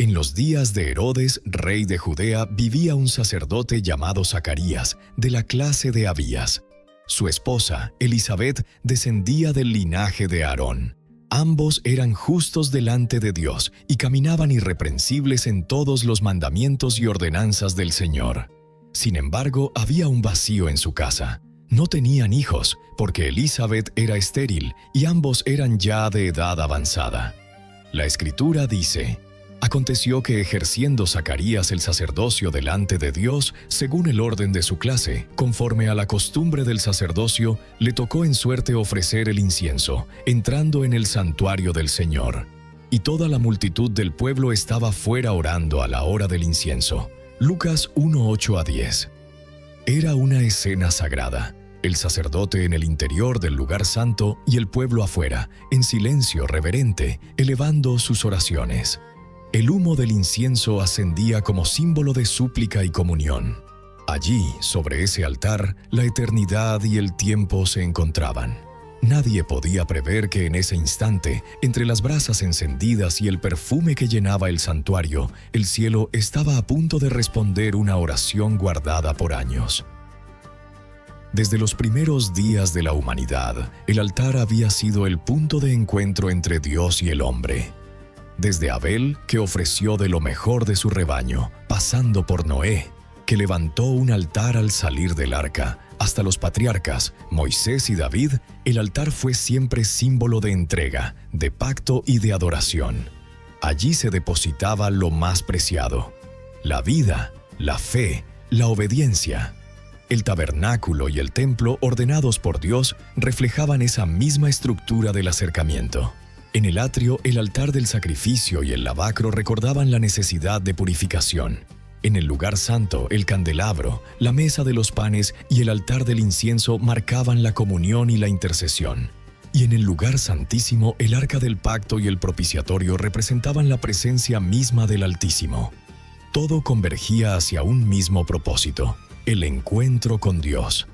En los días de Herodes, rey de Judea, vivía un sacerdote llamado Zacarías, de la clase de Abías. Su esposa, Elisabet, descendía del linaje de Aarón. Ambos eran justos delante de Dios y caminaban irreprensibles en todos los mandamientos y ordenanzas del Señor. Sin embargo, había un vacío en su casa. No tenían hijos, porque Elisabet era estéril y ambos eran ya de edad avanzada. La Escritura dice: aconteció que ejerciendo Zacarías el sacerdocio delante de Dios, según el orden de su clase, conforme a la costumbre del sacerdocio, le tocó en suerte ofrecer el incienso, entrando en el santuario del Señor. Y toda la multitud del pueblo estaba fuera orando a la hora del incienso. Lucas 1:8-10. Era una escena sagrada. El sacerdote en el interior del lugar santo y el pueblo afuera, en silencio reverente, elevando sus oraciones. El humo del incienso ascendía como símbolo de súplica y comunión. Allí, sobre ese altar, la eternidad y el tiempo se encontraban. Nadie podía prever que en ese instante, entre las brasas encendidas y el perfume que llenaba el santuario, el cielo estaba a punto de responder una oración guardada por años. Desde los primeros días de la humanidad, el altar había sido el punto de encuentro entre Dios y el hombre. Desde Abel, que ofreció de lo mejor de su rebaño, pasando por Noé, que levantó un altar al salir del arca, hasta los patriarcas, Moisés y David, el altar fue siempre símbolo de entrega, de pacto y de adoración. Allí se depositaba lo más preciado: la vida, la fe, la obediencia. El tabernáculo y el templo, ordenados por Dios, reflejaban esa misma estructura del acercamiento. En el atrio, el altar del sacrificio y el lavacro recordaban la necesidad de purificación. En el lugar santo, el candelabro, la mesa de los panes y el altar del incienso marcaban la comunión y la intercesión. Y en el lugar santísimo, el arca del pacto y el propiciatorio representaban la presencia misma del Altísimo. Todo convergía hacia un mismo propósito: el encuentro con Dios.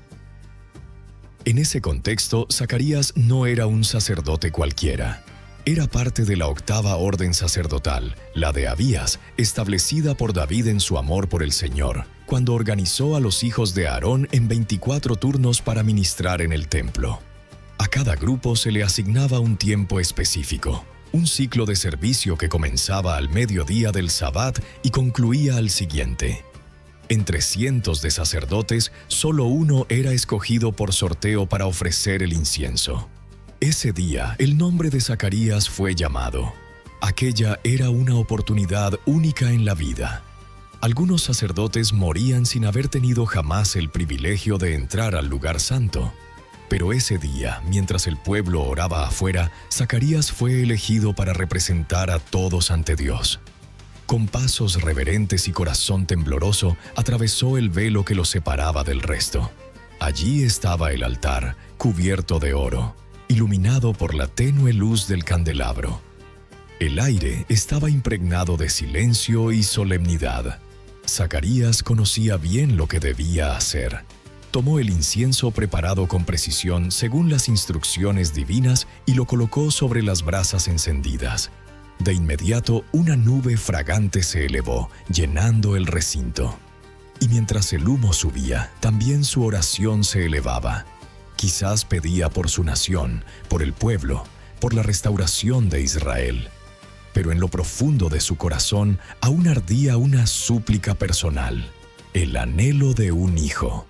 En ese contexto, Zacarías no era un sacerdote cualquiera. Era parte de la octava orden sacerdotal, la de Abías, establecida por David en su amor por el Señor, cuando organizó a los hijos de Aarón en 24 turnos para ministrar en el templo. A cada grupo se le asignaba un tiempo específico, un ciclo de servicio que comenzaba al mediodía del Sabbat y concluía al siguiente. Entre cientos de sacerdotes, solo uno era escogido por sorteo para ofrecer el incienso. Ese día, el nombre de Zacarías fue llamado. Aquella era una oportunidad única en la vida. Algunos sacerdotes morían sin haber tenido jamás el privilegio de entrar al lugar santo. Pero ese día, mientras el pueblo oraba afuera, Zacarías fue elegido para representar a todos ante Dios. Con pasos reverentes y corazón tembloroso, atravesó el velo que lo separaba del resto. Allí estaba el altar, cubierto de oro, iluminado por la tenue luz del candelabro. El aire estaba impregnado de silencio y solemnidad. Zacarías conocía bien lo que debía hacer. Tomó el incienso preparado con precisión según las instrucciones divinas y lo colocó sobre las brasas encendidas. De inmediato, una nube fragante se elevó, llenando el recinto. Y mientras el humo subía, también su oración se elevaba. Quizás pedía por su nación, por el pueblo, por la restauración de Israel. Pero en lo profundo de su corazón aún ardía una súplica personal, el anhelo de un hijo.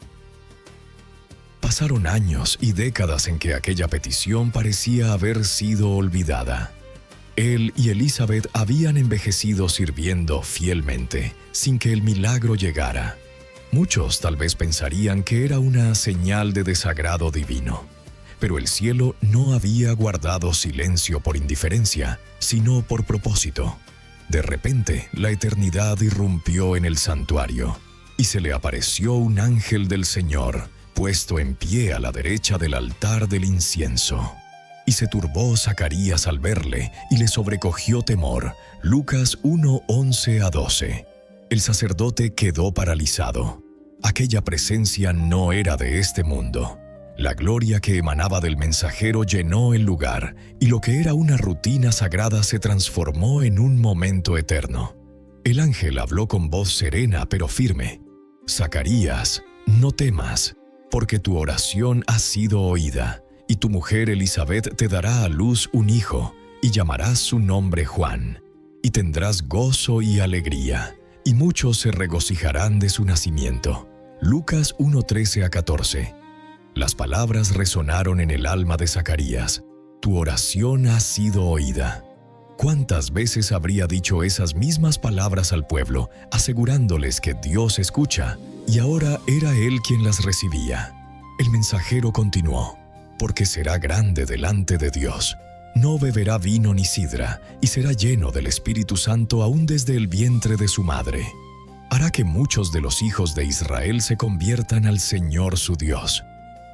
Pasaron años y décadas en que aquella petición parecía haber sido olvidada. Él y Elisabet habían envejecido sirviendo fielmente, sin que el milagro llegara. Muchos tal vez pensarían que era una señal de desagrado divino. Pero el cielo no había guardado silencio por indiferencia, sino por propósito. De repente, la eternidad irrumpió en el santuario, y se le apareció un ángel del Señor, puesto en pie a la derecha del altar del incienso. Y se turbó Zacarías al verle, y le sobrecogió temor. Lucas 1:11-12. El sacerdote quedó paralizado. Aquella presencia no era de este mundo. La gloria que emanaba del mensajero llenó el lugar, y lo que era una rutina sagrada se transformó en un momento eterno. El ángel habló con voz serena pero firme: Zacarías, no temas, porque tu oración ha sido oída, y tu mujer Elisabet te dará a luz un hijo, y llamarás su nombre Juan, y tendrás gozo y alegría, y muchos se regocijarán de su nacimiento. Lucas 1:13-14. Las palabras resonaron en el alma de Zacarías: tu oración ha sido oída. ¿Cuántas veces habría dicho esas mismas palabras al pueblo, asegurándoles que Dios escucha? Y ahora era él quien las recibía. El mensajero continuó: porque será grande delante de Dios. No beberá vino ni sidra, y será lleno del Espíritu Santo aún desde el vientre de su madre. Hará que muchos de los hijos de Israel se conviertan al Señor su Dios.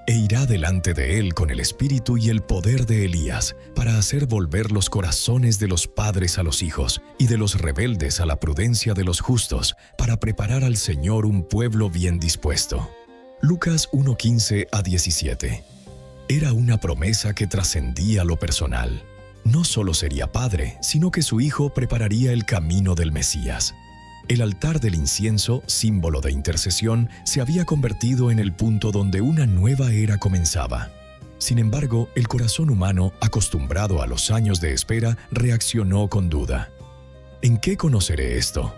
E irá delante de él con el espíritu y el poder de Elías, para hacer volver los corazones de los padres a los hijos, y de los rebeldes a la prudencia de los justos, para preparar al Señor un pueblo bien dispuesto. Lucas 1:15-17. Era una promesa que trascendía lo personal. No solo sería padre, sino que su hijo prepararía el camino del Mesías. El altar del incienso, símbolo de intercesión, se había convertido en el punto donde una nueva era comenzaba. Sin embargo, el corazón humano, acostumbrado a los años de espera, reaccionó con duda. ¿En qué conoceré esto?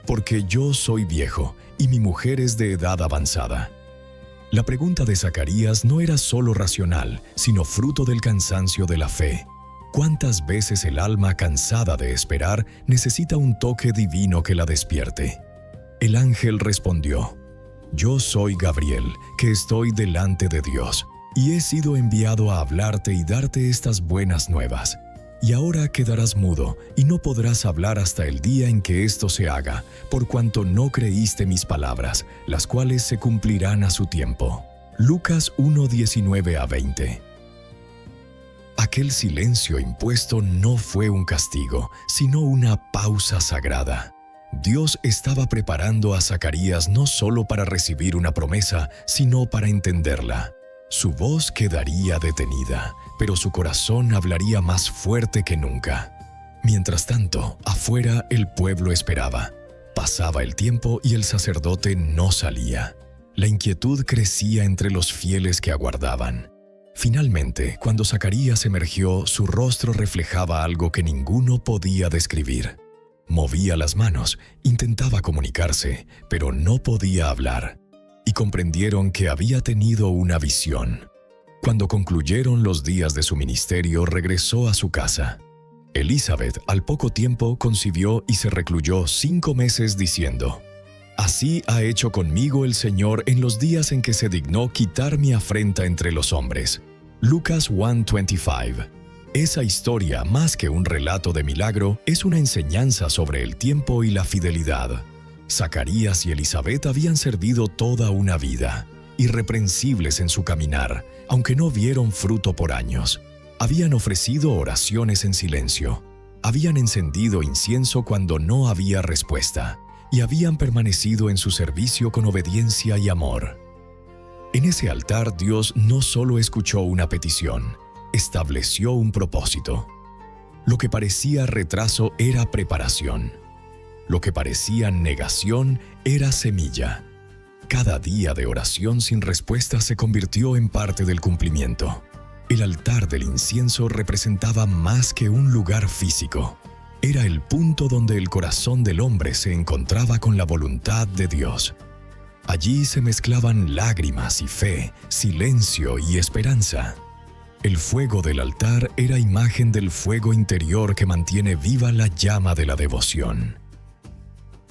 Porque yo soy viejo y mi mujer es de edad avanzada. La pregunta de Zacarías no era solo racional, sino fruto del cansancio de la fe. ¿Cuántas veces el alma cansada de esperar necesita un toque divino que la despierte? El ángel respondió: Yo soy Gabriel, que estoy delante de Dios, y he sido enviado a hablarte y darte estas buenas nuevas. Y ahora quedarás mudo, y no podrás hablar hasta el día en que esto se haga, por cuanto no creíste mis palabras, las cuales se cumplirán a su tiempo. Lucas 1:19-20. Aquel silencio impuesto no fue un castigo, sino una pausa sagrada. Dios estaba preparando a Zacarías no solo para recibir una promesa, sino para entenderla. Su voz quedaría detenida, pero su corazón hablaría más fuerte que nunca. Mientras tanto, afuera el pueblo esperaba. Pasaba el tiempo y el sacerdote no salía. La inquietud crecía entre los fieles que aguardaban. Finalmente, cuando Zacarías emergió, su rostro reflejaba algo que ninguno podía describir. Movía las manos, intentaba comunicarse, pero no podía hablar. Y comprendieron que había tenido una visión. Cuando concluyeron los días de su ministerio, regresó a su casa. Elisabet, al poco tiempo, concibió y se recluyó 5 meses diciendo: Así ha hecho conmigo el Señor en los días en que se dignó quitar mi afrenta entre los hombres. Lucas 1:25. Esa historia, más que un relato de milagro, es una enseñanza sobre el tiempo y la fidelidad. Zacarías y Elisabet habían servido toda una vida, irreprensibles en su caminar, aunque no vieron fruto por años. Habían ofrecido oraciones en silencio, habían encendido incienso cuando no había respuesta, y habían permanecido en su servicio con obediencia y amor. En ese altar Dios no solo escuchó una petición, estableció un propósito. Lo que parecía retraso era preparación. Lo que parecía negación era semilla. Cada día de oración sin respuesta se convirtió en parte del cumplimiento. El altar del incienso representaba más que un lugar físico. Era el punto donde el corazón del hombre se encontraba con la voluntad de Dios. Allí se mezclaban lágrimas y fe, silencio y esperanza. El fuego del altar era imagen del fuego interior que mantiene viva la llama de la devoción.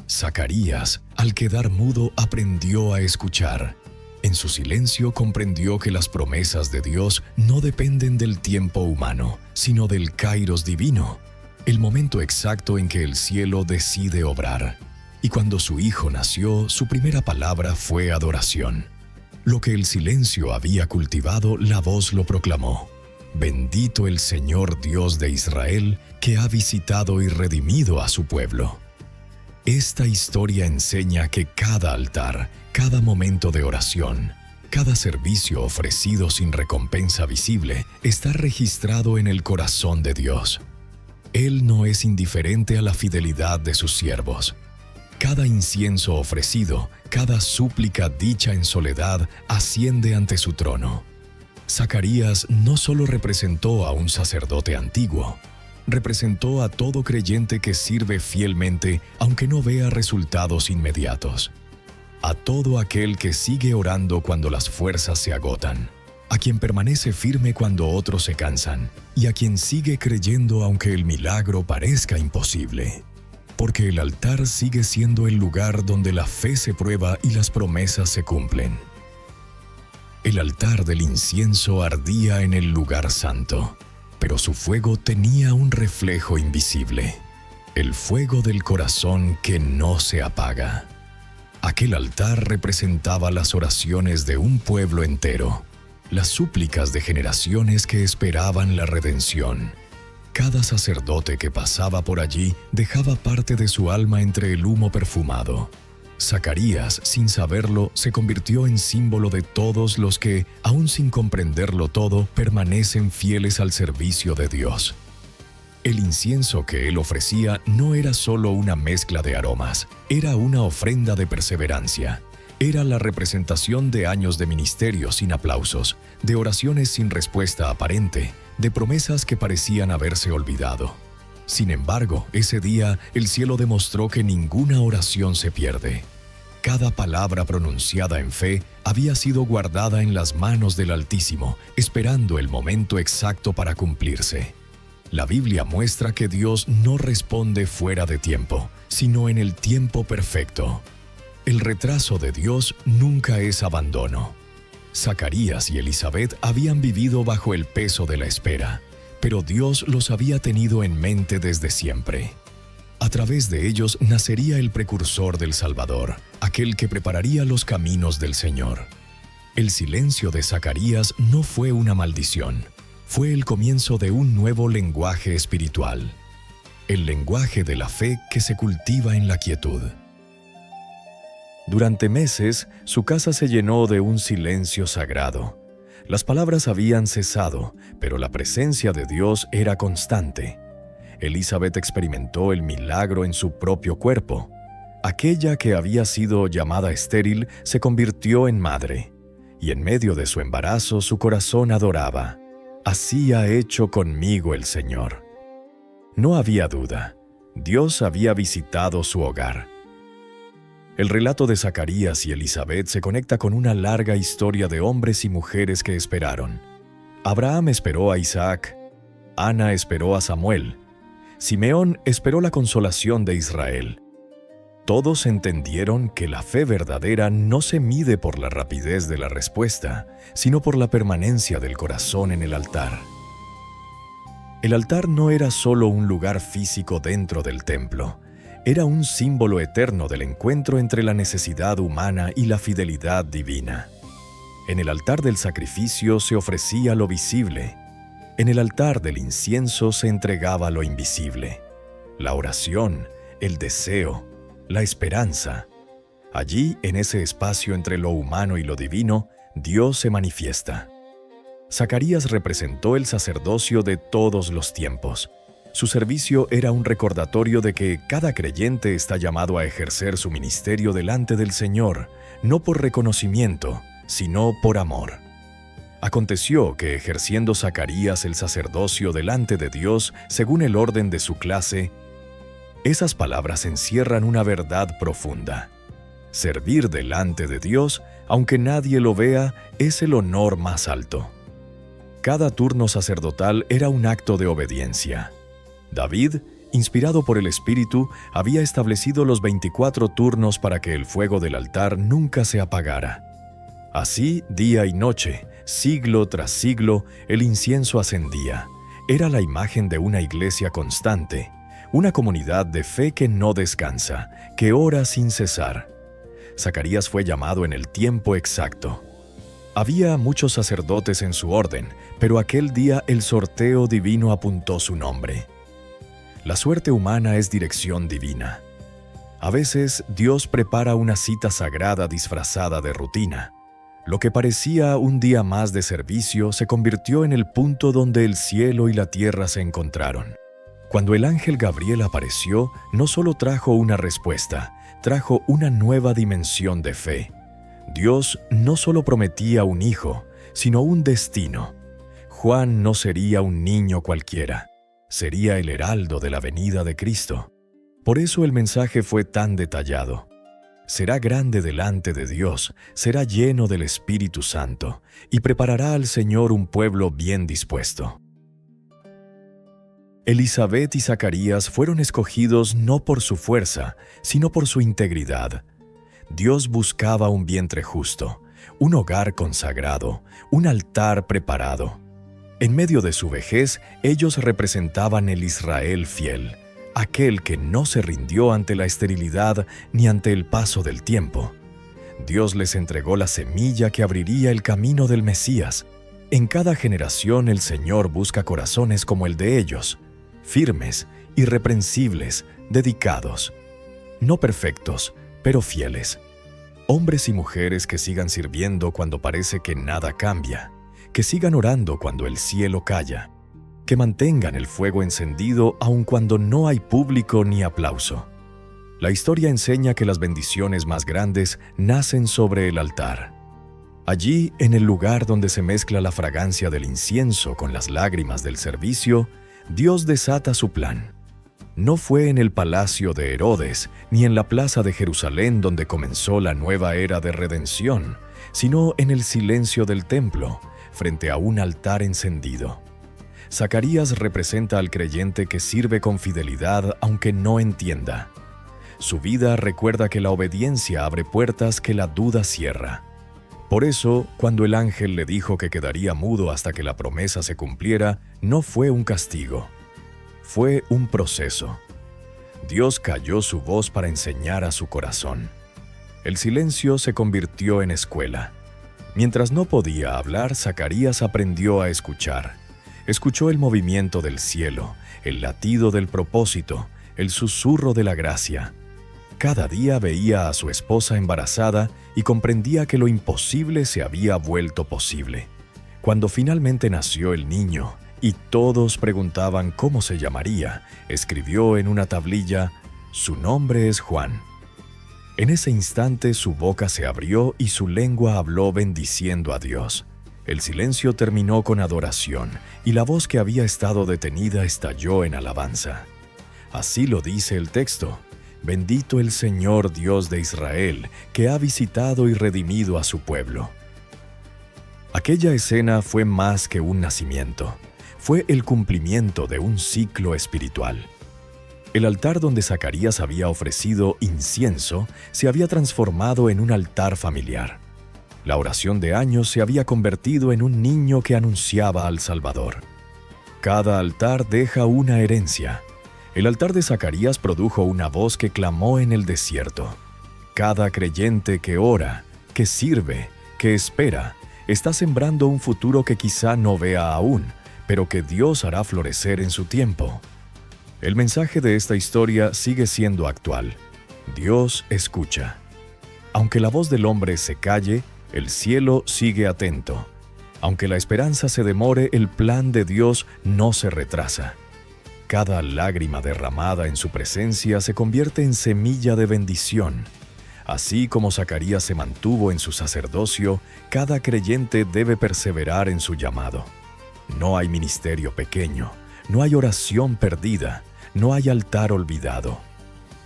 Zacarías, al quedar mudo, aprendió a escuchar. En su silencio comprendió que las promesas de Dios no dependen del tiempo humano, sino del kairos divino, el momento exacto en que el cielo decide obrar. Y cuando su hijo nació, su primera palabra fue adoración. Lo que el silencio había cultivado, la voz lo proclamó: Bendito el Señor Dios de Israel, que ha visitado y redimido a su pueblo. Esta historia enseña que cada altar, cada momento de oración, cada servicio ofrecido sin recompensa visible, está registrado en el corazón de Dios. Él no es indiferente a la fidelidad de sus siervos. Cada incienso ofrecido, cada súplica dicha en soledad, asciende ante su trono. Zacarías no solo representó a un sacerdote antiguo, representó a todo creyente que sirve fielmente aunque no vea resultados inmediatos. A todo aquel que sigue orando cuando las fuerzas se agotan, a quien permanece firme cuando otros se cansan, y a quien sigue creyendo aunque el milagro parezca imposible. Porque el altar sigue siendo el lugar donde la fe se prueba y las promesas se cumplen. El altar del incienso ardía en el lugar santo, pero su fuego tenía un reflejo invisible, el fuego del corazón que no se apaga. Aquel altar representaba las oraciones de un pueblo entero, las súplicas de generaciones que esperaban la redención. Cada sacerdote que pasaba por allí dejaba parte de su alma entre el humo perfumado. Zacarías, sin saberlo, se convirtió en símbolo de todos los que, aún sin comprenderlo todo, permanecen fieles al servicio de Dios. El incienso que él ofrecía no era solo una mezcla de aromas, era una ofrenda de perseverancia. Era la representación de años de ministerio sin aplausos, de oraciones sin respuesta aparente, de promesas que parecían haberse olvidado. Sin embargo, ese día el cielo demostró que ninguna oración se pierde. Cada palabra pronunciada en fe había sido guardada en las manos del Altísimo, esperando el momento exacto para cumplirse. La Biblia muestra que Dios no responde fuera de tiempo, sino en el tiempo perfecto. El retraso de Dios nunca es abandono. Zacarías y Elizabeth habían vivido bajo el peso de la espera, pero Dios los había tenido en mente desde siempre. A través de ellos nacería el precursor del Salvador, aquel que prepararía los caminos del Señor. El silencio de Zacarías no fue una maldición, fue el comienzo de un nuevo lenguaje espiritual, el lenguaje de la fe que se cultiva en la quietud. Durante meses, su casa se llenó de un silencio sagrado. Las palabras habían cesado, pero la presencia de Dios era constante. Elizabeth experimentó el milagro en su propio cuerpo. Aquella que había sido llamada estéril se convirtió en madre, y en medio de su embarazo su corazón adoraba. Así ha hecho conmigo el Señor. No había duda, Dios había visitado su hogar. El relato de Zacarías y Elizabeth se conecta con una larga historia de hombres y mujeres que esperaron. Abraham esperó a Isaac, Ana esperó a Samuel, Simeón esperó la consolación de Israel. Todos entendieron que la fe verdadera no se mide por la rapidez de la respuesta, sino por la permanencia del corazón en el altar. El altar no era solo un lugar físico dentro del templo, era un símbolo eterno del encuentro entre la necesidad humana y la fidelidad divina. En el altar del sacrificio se ofrecía lo visible. En el altar del incienso se entregaba lo invisible. La oración, el deseo, la esperanza. Allí, en ese espacio entre lo humano y lo divino, Dios se manifiesta. Zacarías representó el sacerdocio de todos los tiempos. Su servicio era un recordatorio de que cada creyente está llamado a ejercer su ministerio delante del Señor, no por reconocimiento, sino por amor. Aconteció que ejerciendo Zacarías el sacerdocio delante de Dios según el orden de su clase, esas palabras encierran una verdad profunda. Servir delante de Dios, aunque nadie lo vea, es el honor más alto. Cada turno sacerdotal era un acto de obediencia. David, inspirado por el Espíritu, había establecido los 24 turnos para que el fuego del altar nunca se apagara. Así, día y noche, siglo tras siglo, el incienso ascendía. Era la imagen de una iglesia constante, una comunidad de fe que no descansa, que ora sin cesar. Zacarías fue llamado en el tiempo exacto. Había muchos sacerdotes en su orden, pero aquel día el sorteo divino apuntó su nombre. La suerte humana es dirección divina. A veces, Dios prepara una cita sagrada disfrazada de rutina. Lo que parecía un día más de servicio se convirtió en el punto donde el cielo y la tierra se encontraron. Cuando el ángel Gabriel apareció, no solo trajo una respuesta, trajo una nueva dimensión de fe. Dios no solo prometía un hijo, sino un destino. Juan no sería un niño cualquiera, sería el heraldo de la venida de Cristo. Por eso el mensaje fue tan detallado. Será grande delante de Dios, será lleno del Espíritu Santo, y preparará al Señor un pueblo bien dispuesto. Elisabet y Zacarías fueron escogidos no por su fuerza, sino por su integridad. Dios buscaba un vientre justo, un hogar consagrado, un altar preparado. En medio de su vejez, ellos representaban el Israel fiel, aquel que no se rindió ante la esterilidad ni ante el paso del tiempo. Dios les entregó la semilla que abriría el camino del Mesías. En cada generación el Señor busca corazones como el de ellos, firmes, irreprensibles, dedicados. No perfectos, pero fieles. Hombres y mujeres que sigan sirviendo cuando parece que nada cambia, que sigan orando cuando el cielo calla, que mantengan el fuego encendido aun cuando no hay público ni aplauso. La historia enseña que las bendiciones más grandes nacen sobre el altar. Allí, en el lugar donde se mezcla la fragancia del incienso con las lágrimas del servicio, Dios desata su plan. No fue en el palacio de Herodes, ni en la plaza de Jerusalén donde comenzó la nueva era de redención, sino en el silencio del templo, frente a un altar encendido. Zacarías representa al creyente que sirve con fidelidad aunque no entienda. Su vida recuerda que la obediencia abre puertas que la duda cierra. Por eso, cuando el ángel le dijo que quedaría mudo hasta que la promesa se cumpliera, no fue un castigo. Fue un proceso. Dios calló su voz para enseñar a su corazón. El silencio se convirtió en escuela. Mientras no podía hablar, Zacarías aprendió a escuchar. Escuchó el movimiento del cielo, el latido del propósito, el susurro de la gracia. Cada día veía a su esposa embarazada y comprendía que lo imposible se había vuelto posible. Cuando finalmente nació el niño y todos preguntaban cómo se llamaría, escribió en una tablilla: «Su nombre es Juan». En ese instante su boca se abrió y su lengua habló bendiciendo a Dios. El silencio terminó con adoración y la voz que había estado detenida estalló en alabanza. Así lo dice el texto: «Bendito el Señor Dios de Israel, que ha visitado y redimido a su pueblo». Aquella escena fue más que un nacimiento. Fue el cumplimiento de un ciclo espiritual. El altar donde Zacarías había ofrecido incienso se había transformado en un altar familiar. La oración de años se había convertido en un niño que anunciaba al Salvador. Cada altar deja una herencia. El altar de Zacarías produjo una voz que clamó en el desierto. Cada creyente que ora, que sirve, que espera, está sembrando un futuro que quizá no vea aún, pero que Dios hará florecer en su tiempo. El mensaje de esta historia sigue siendo actual. Dios escucha. Aunque la voz del hombre se calle, el cielo sigue atento. Aunque la esperanza se demore, el plan de Dios no se retrasa. Cada lágrima derramada en su presencia se convierte en semilla de bendición. Así como Zacarías se mantuvo en su sacerdocio, cada creyente debe perseverar en su llamado. No hay ministerio pequeño, no hay oración perdida, no hay altar olvidado.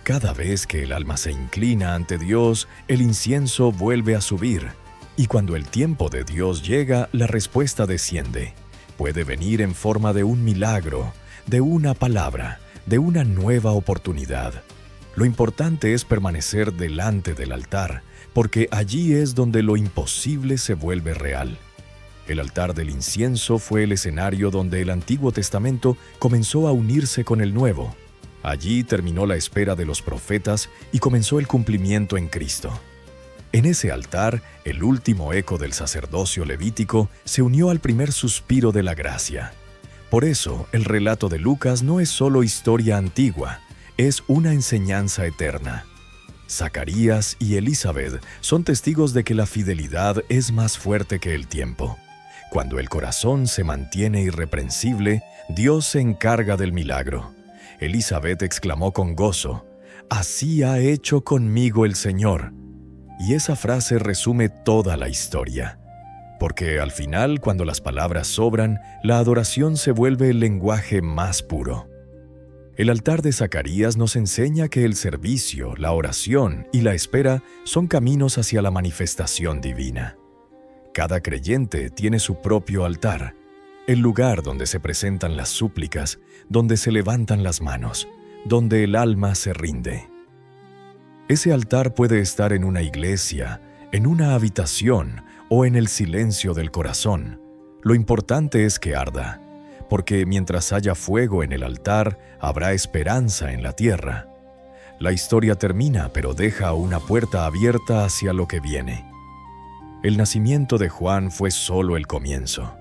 Cada vez que el alma se inclina ante Dios, el incienso vuelve a subir. Y cuando el tiempo de Dios llega, la respuesta desciende. Puede venir en forma de un milagro, de una palabra, de una nueva oportunidad. Lo importante es permanecer delante del altar, porque allí es donde lo imposible se vuelve real. El altar del incienso fue el escenario donde el Antiguo Testamento comenzó a unirse con el Nuevo. Allí terminó la espera de los profetas y comenzó el cumplimiento en Cristo. En ese altar, el último eco del sacerdocio levítico se unió al primer suspiro de la gracia. Por eso, el relato de Lucas no es solo historia antigua, es una enseñanza eterna. Zacarías y Elisabet son testigos de que la fidelidad es más fuerte que el tiempo. Cuando el corazón se mantiene irreprensible, Dios se encarga del milagro. Elisabet exclamó con gozo: «Así ha hecho conmigo el Señor». Y esa frase resume toda la historia. Porque al final, cuando las palabras sobran, la adoración se vuelve el lenguaje más puro. El altar de Zacarías nos enseña que el servicio, la oración y la espera son caminos hacia la manifestación divina. Cada creyente tiene su propio altar, el lugar donde se presentan las súplicas, donde se levantan las manos, donde el alma se rinde. Ese altar puede estar en una iglesia, en una habitación o en el silencio del corazón. Lo importante es que arda, porque mientras haya fuego en el altar, habrá esperanza en la tierra. La historia termina, pero deja una puerta abierta hacia lo que viene. El nacimiento de Juan fue solo el comienzo.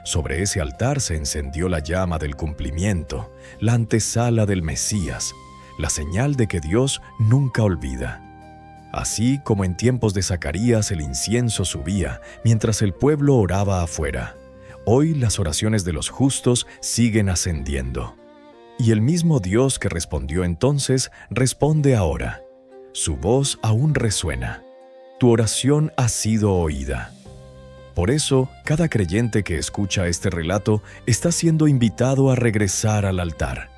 Sobre ese altar se encendió la llama del cumplimiento, la antesala del Mesías, la señal de que Dios nunca olvida. Así como en tiempos de Zacarías el incienso subía mientras el pueblo oraba afuera, hoy las oraciones de los justos siguen ascendiendo. Y el mismo Dios que respondió entonces, responde ahora. Su voz aún resuena. Tu oración ha sido oída. Por eso, cada creyente que escucha este relato está siendo invitado a regresar al altar,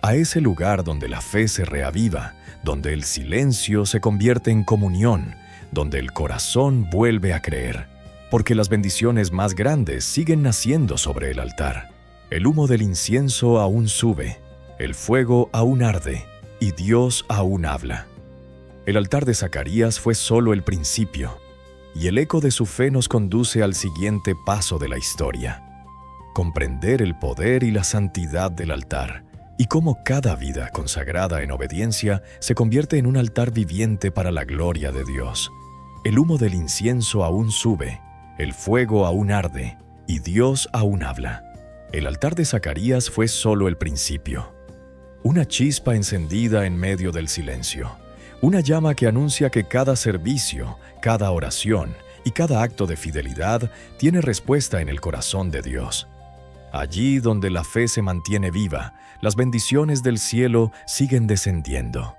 a ese lugar donde la fe se reaviva, donde el silencio se convierte en comunión, donde el corazón vuelve a creer. Porque las bendiciones más grandes siguen naciendo sobre el altar. El humo del incienso aún sube, el fuego aún arde, y Dios aún habla. El altar de Zacarías fue solo el principio, y el eco de su fe nos conduce al siguiente paso de la historia: comprender el poder y la santidad del altar, y cómo cada vida consagrada en obediencia se convierte en un altar viviente para la gloria de Dios. El humo del incienso aún sube, el fuego aún arde, y Dios aún habla. El altar de Zacarías fue solo el principio. Una chispa encendida en medio del silencio. Una llama que anuncia que cada servicio, cada oración y cada acto de fidelidad tiene respuesta en el corazón de Dios. Allí donde la fe se mantiene viva, las bendiciones del cielo siguen descendiendo.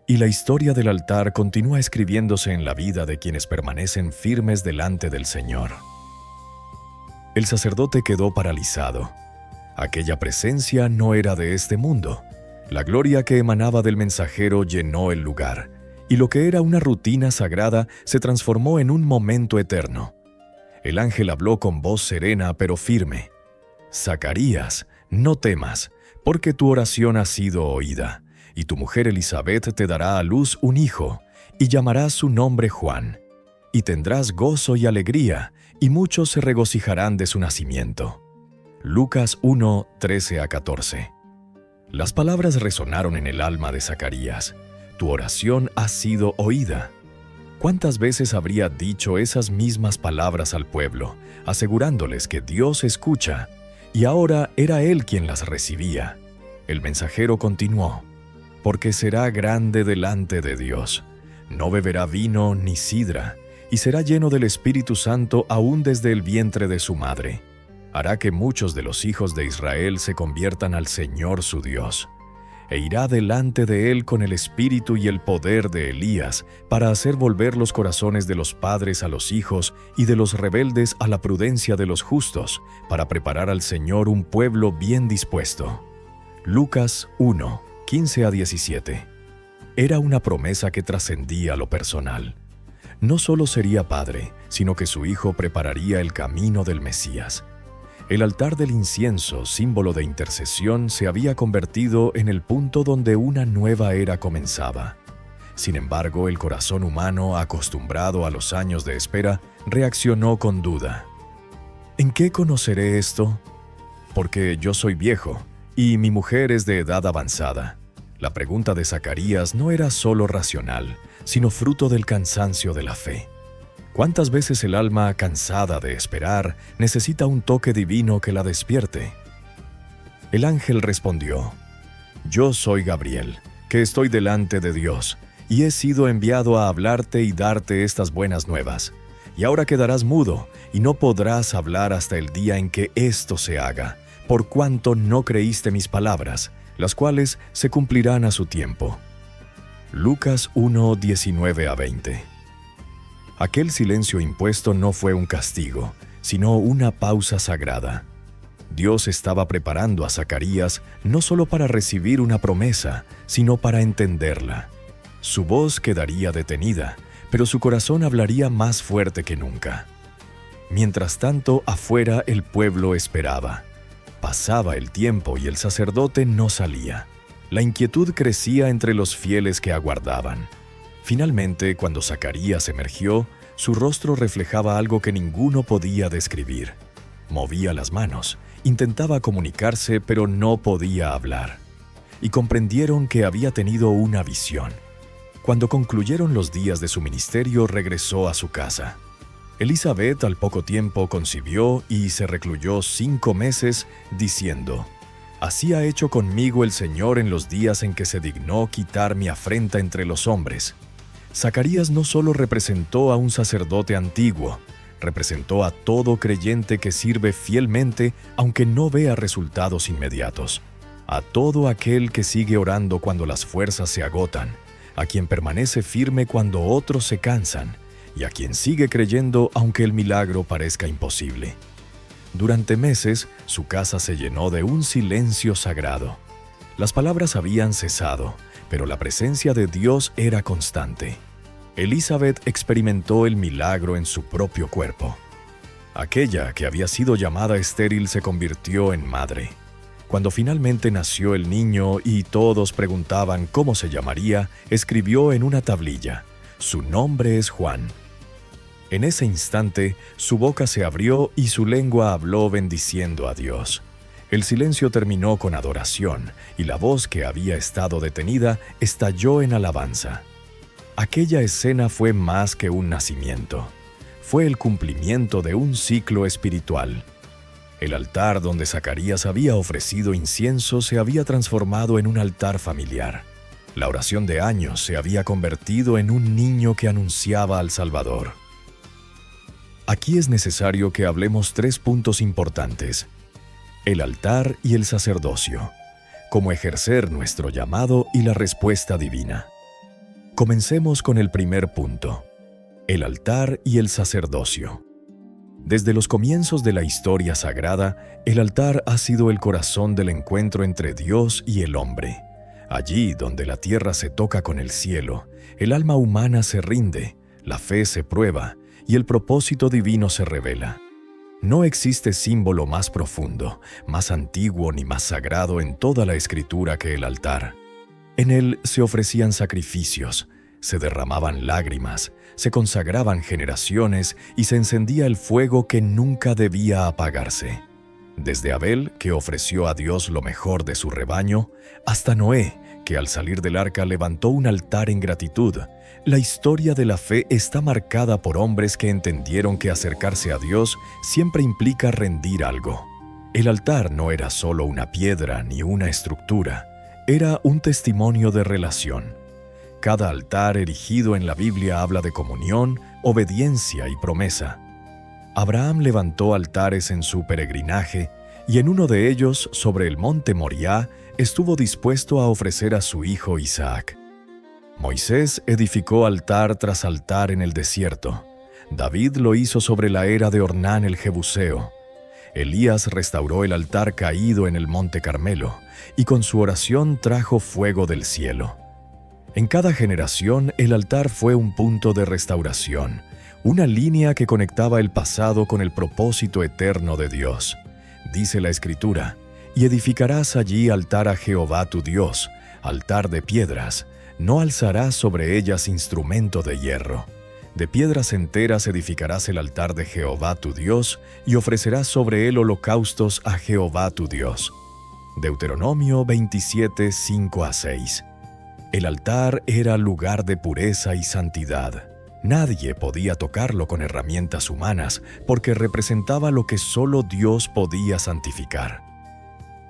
Y la historia del altar continúa escribiéndose en la vida de quienes permanecen firmes delante del Señor. El sacerdote quedó paralizado. Aquella presencia no era de este mundo. La gloria que emanaba del mensajero llenó el lugar, y lo que era una rutina sagrada se transformó en un momento eterno. El ángel habló con voz serena pero firme: «Zacarías, no temas, porque tu oración ha sido oída, y tu mujer Elisabet te dará a luz un hijo, y llamarás su nombre Juan. Y tendrás gozo y alegría, y muchos se regocijarán de su nacimiento». Lucas 1, 13-14. Las palabras resonaron en el alma de Zacarías. Tu oración ha sido oída. ¿Cuántas veces habría dicho esas mismas palabras al pueblo, asegurándoles que Dios escucha? Y ahora era él quien las recibía. El mensajero continuó: porque será grande delante de Dios. No beberá vino ni sidra, y será lleno del Espíritu Santo aún desde el vientre de su madre. Hará que muchos de los hijos de Israel se conviertan al Señor su Dios. E irá delante de él con el espíritu y el poder de Elías, para hacer volver los corazones de los padres a los hijos y de los rebeldes a la prudencia de los justos, para preparar al Señor un pueblo bien dispuesto. Lucas 1, 15-17. Era una promesa que trascendía lo personal. No solo sería padre, sino que su hijo prepararía el camino del Mesías. El altar del incienso, símbolo de intercesión, se había convertido en el punto donde una nueva era comenzaba. Sin embargo, el corazón humano, acostumbrado a los años de espera, reaccionó con duda. ¿En qué conoceré esto? Porque yo soy viejo, y mi mujer es de edad avanzada. La pregunta de Zacarías no era solo racional, sino fruto del cansancio de la fe. ¿Cuántas veces el alma, cansada de esperar, necesita un toque divino que la despierte? El ángel respondió: «Yo soy Gabriel, que estoy delante de Dios, y he sido enviado a hablarte y darte estas buenas nuevas. Y ahora quedarás mudo, y no podrás hablar hasta el día en que esto se haga, por cuanto no creíste mis palabras, las cuales se cumplirán a su tiempo. Lucas 1, 19-20. Aquel silencio impuesto no fue un castigo, sino una pausa sagrada. Dios estaba preparando a Zacarías no solo para recibir una promesa, sino para entenderla. Su voz quedaría detenida, pero su corazón hablaría más fuerte que nunca. Mientras tanto, afuera el pueblo esperaba. Pasaba el tiempo y el sacerdote no salía. La inquietud crecía entre los fieles que aguardaban. Finalmente, cuando Zacarías emergió, su rostro reflejaba algo que ninguno podía describir. Movía las manos, intentaba comunicarse, pero no podía hablar. Y comprendieron que había tenido una visión. Cuando concluyeron los días de su ministerio, regresó a su casa. Elisabet al poco tiempo concibió y se recluyó 5 meses, diciendo: «Así ha hecho conmigo el Señor en los días en que se dignó quitar mi afrenta entre los hombres». Zacarías no solo representó a un sacerdote antiguo, representó a todo creyente que sirve fielmente aunque no vea resultados inmediatos, a todo aquel que sigue orando cuando las fuerzas se agotan, a quien permanece firme cuando otros se cansan, y a quien sigue creyendo aunque el milagro parezca imposible. Durante meses, su casa se llenó de un silencio sagrado. Las palabras habían cesado, pero la presencia de Dios era constante. Elisabet experimentó el milagro en su propio cuerpo. Aquella que había sido llamada estéril se convirtió en madre. Cuando finalmente nació el niño y todos preguntaban cómo se llamaría, escribió en una tablilla: «Su nombre es Juan». En ese instante, su boca se abrió y su lengua habló bendiciendo a Dios. El silencio terminó con adoración, y la voz que había estado detenida estalló en alabanza. Aquella escena fue más que un nacimiento. Fue el cumplimiento de un ciclo espiritual. El altar donde Zacarías había ofrecido incienso se había transformado en un altar familiar. La oración de años se había convertido en un niño que anunciaba al Salvador. Aquí es necesario que hablemos 3 puntos importantes: el altar y el sacerdocio, cómo ejercer nuestro llamado y la respuesta divina. Comencemos con el primer punto: el altar y el sacerdocio. Desde los comienzos de la historia sagrada, el altar ha sido el corazón del encuentro entre Dios y el hombre. Allí donde la tierra se toca con el cielo, el alma humana se rinde, la fe se prueba y el propósito divino se revela. No existe símbolo más profundo, más antiguo ni más sagrado en toda la Escritura que el altar. En él se ofrecían sacrificios, se derramaban lágrimas, se consagraban generaciones y se encendía el fuego que nunca debía apagarse. Desde Abel, que ofreció a Dios lo mejor de su rebaño, hasta Noé, que al salir del arca levantó un altar en gratitud, la historia de la fe está marcada por hombres que entendieron que acercarse a Dios siempre implica rendir algo. El altar no era solo una piedra ni una estructura, era un testimonio de relación. Cada altar erigido en la Biblia habla de comunión, obediencia y promesa. Abraham levantó altares en su peregrinaje, y en uno de ellos, sobre el monte Moriah, estuvo dispuesto a ofrecer a su hijo Isaac. Moisés edificó altar tras altar en el desierto. David lo hizo sobre la era de Ornán el Jebuseo. Elías restauró el altar caído en el monte Carmelo, y con su oración trajo fuego del cielo. En cada generación, el altar fue un punto de restauración, una línea que conectaba el pasado con el propósito eterno de Dios. Dice la Escritura: «Y edificarás allí altar a Jehová tu Dios, altar de piedras, no alzarás sobre ellas instrumento de hierro. De piedras enteras edificarás el altar de Jehová tu Dios, y ofrecerás sobre él holocaustos a Jehová tu Dios». Deuteronomio 27, 5-6. El altar era lugar de pureza y santidad. Nadie podía tocarlo con herramientas humanas, porque representaba lo que solo Dios podía santificar.